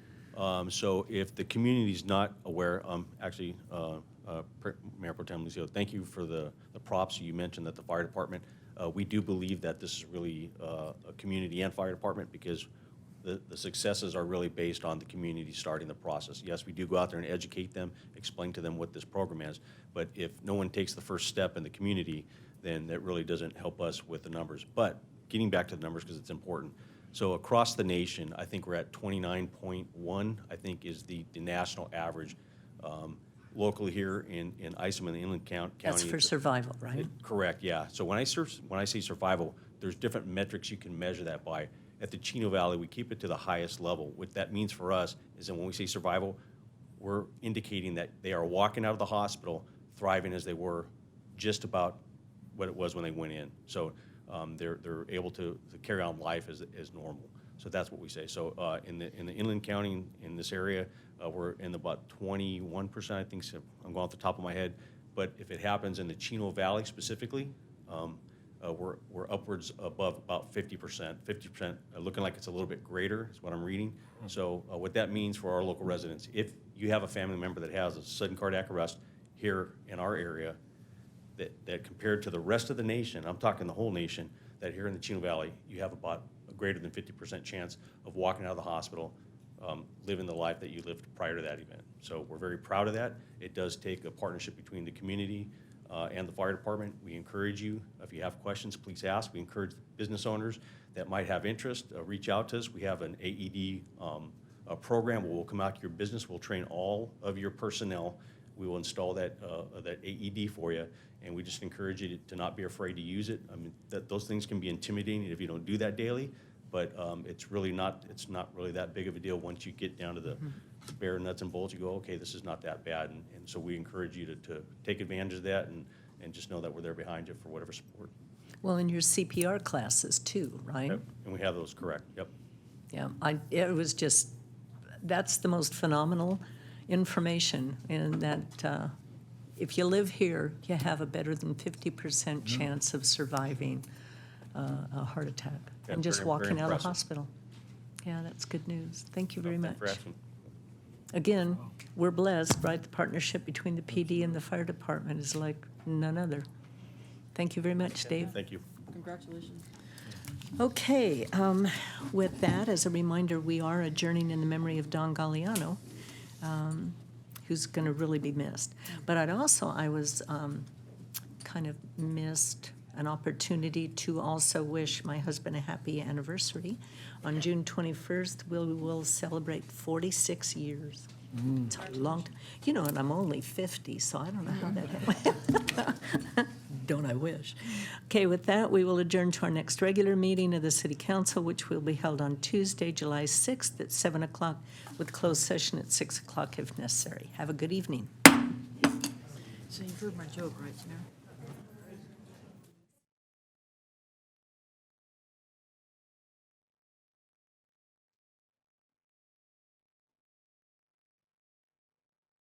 So if the community's not aware, actually, Mayor Pro Tem Lucio, thank you for the props you mentioned that the fire department. We do believe that this is really a community and fire department, because the successes are really based on the community starting the process. Yes, we do go out there and educate them, explain to them what this program is, but if no one takes the first step in the community, then that really doesn't help us with the numbers. But getting back to the numbers, because it's important. So across the nation, I think we're at 29.1, I think is the national average. Locally here in Isom in the Inland County. That's for survival, right? Correct, yeah. So when I say survival, there's different metrics you can measure that by. At the Chino Valley, we keep it to the highest level. What that means for us is that when we say survival, we're indicating that they are walking out of the hospital thriving as they were just about what it was when they went in. So they're able to carry on life as normal. So that's what we say. So in the Inland County, in this area, we're in about 21%, I think. So I'm going off the top of my head. But if it happens in the Chino Valley specifically, we're upwards above about 50%. 50% looking like it's a little bit greater is what I'm reading. So what that means for our local residents, if you have a family member that has a sudden cardiac arrest here in our area, that compared to the rest of the nation, I'm talking the whole nation, that here in the Chino Valley, you have about a greater than 50% chance of walking out of the hospital, living the life that you lived prior to that event. So we're very proud of that. It does take a partnership between the community and the fire department. We encourage you, if you have questions, please ask. We encourage business owners that might have interest, reach out to us. We have an AED program where we'll come out to your business. We'll train all of your personnel. We will install that AED for you, and we just encourage you to not be afraid to use it. I mean, those things can be intimidating if you don't do that daily, but it's not really that big of a deal once you get down to the bare nuts and bolts. You go, okay, this is not that bad, and so we encourage you to take advantage of that and just know that we're there behind you for whatever support. Well, in your CPR classes too, right? Yep. And we have those correct, yep. Yeah, it was just, that's the most phenomenal information, and that if you live here, you have a better than 50% chance of surviving a heart attack Yeah, and just very walking out of the impressive. hospital. Yeah, that's good news. Thank you very much. Thanks for asking. Again, we're blessed, right? The partnership between the PD and the fire department is like none other. Thank you very much, Dave. Thank you. Congratulations. Okay, with that, as a reminder, we are adjourning in the memory of Don Galliano, who's going to really be missed. But I was kind of missed an opportunity to also wish my husband a happy anniversary. On June 21st, we will celebrate 46 years. It's a long time. You know, and I'm only 50, so I don't know how that happened. Don't I wish? Okay, with that, we will adjourn to our next regular meeting of the City Council, which will be held on Tuesday, July 6th at 7 o'clock, with closed session at 6 o'clock if necessary. Have a good evening. So you've heard my joke, right, Mayor?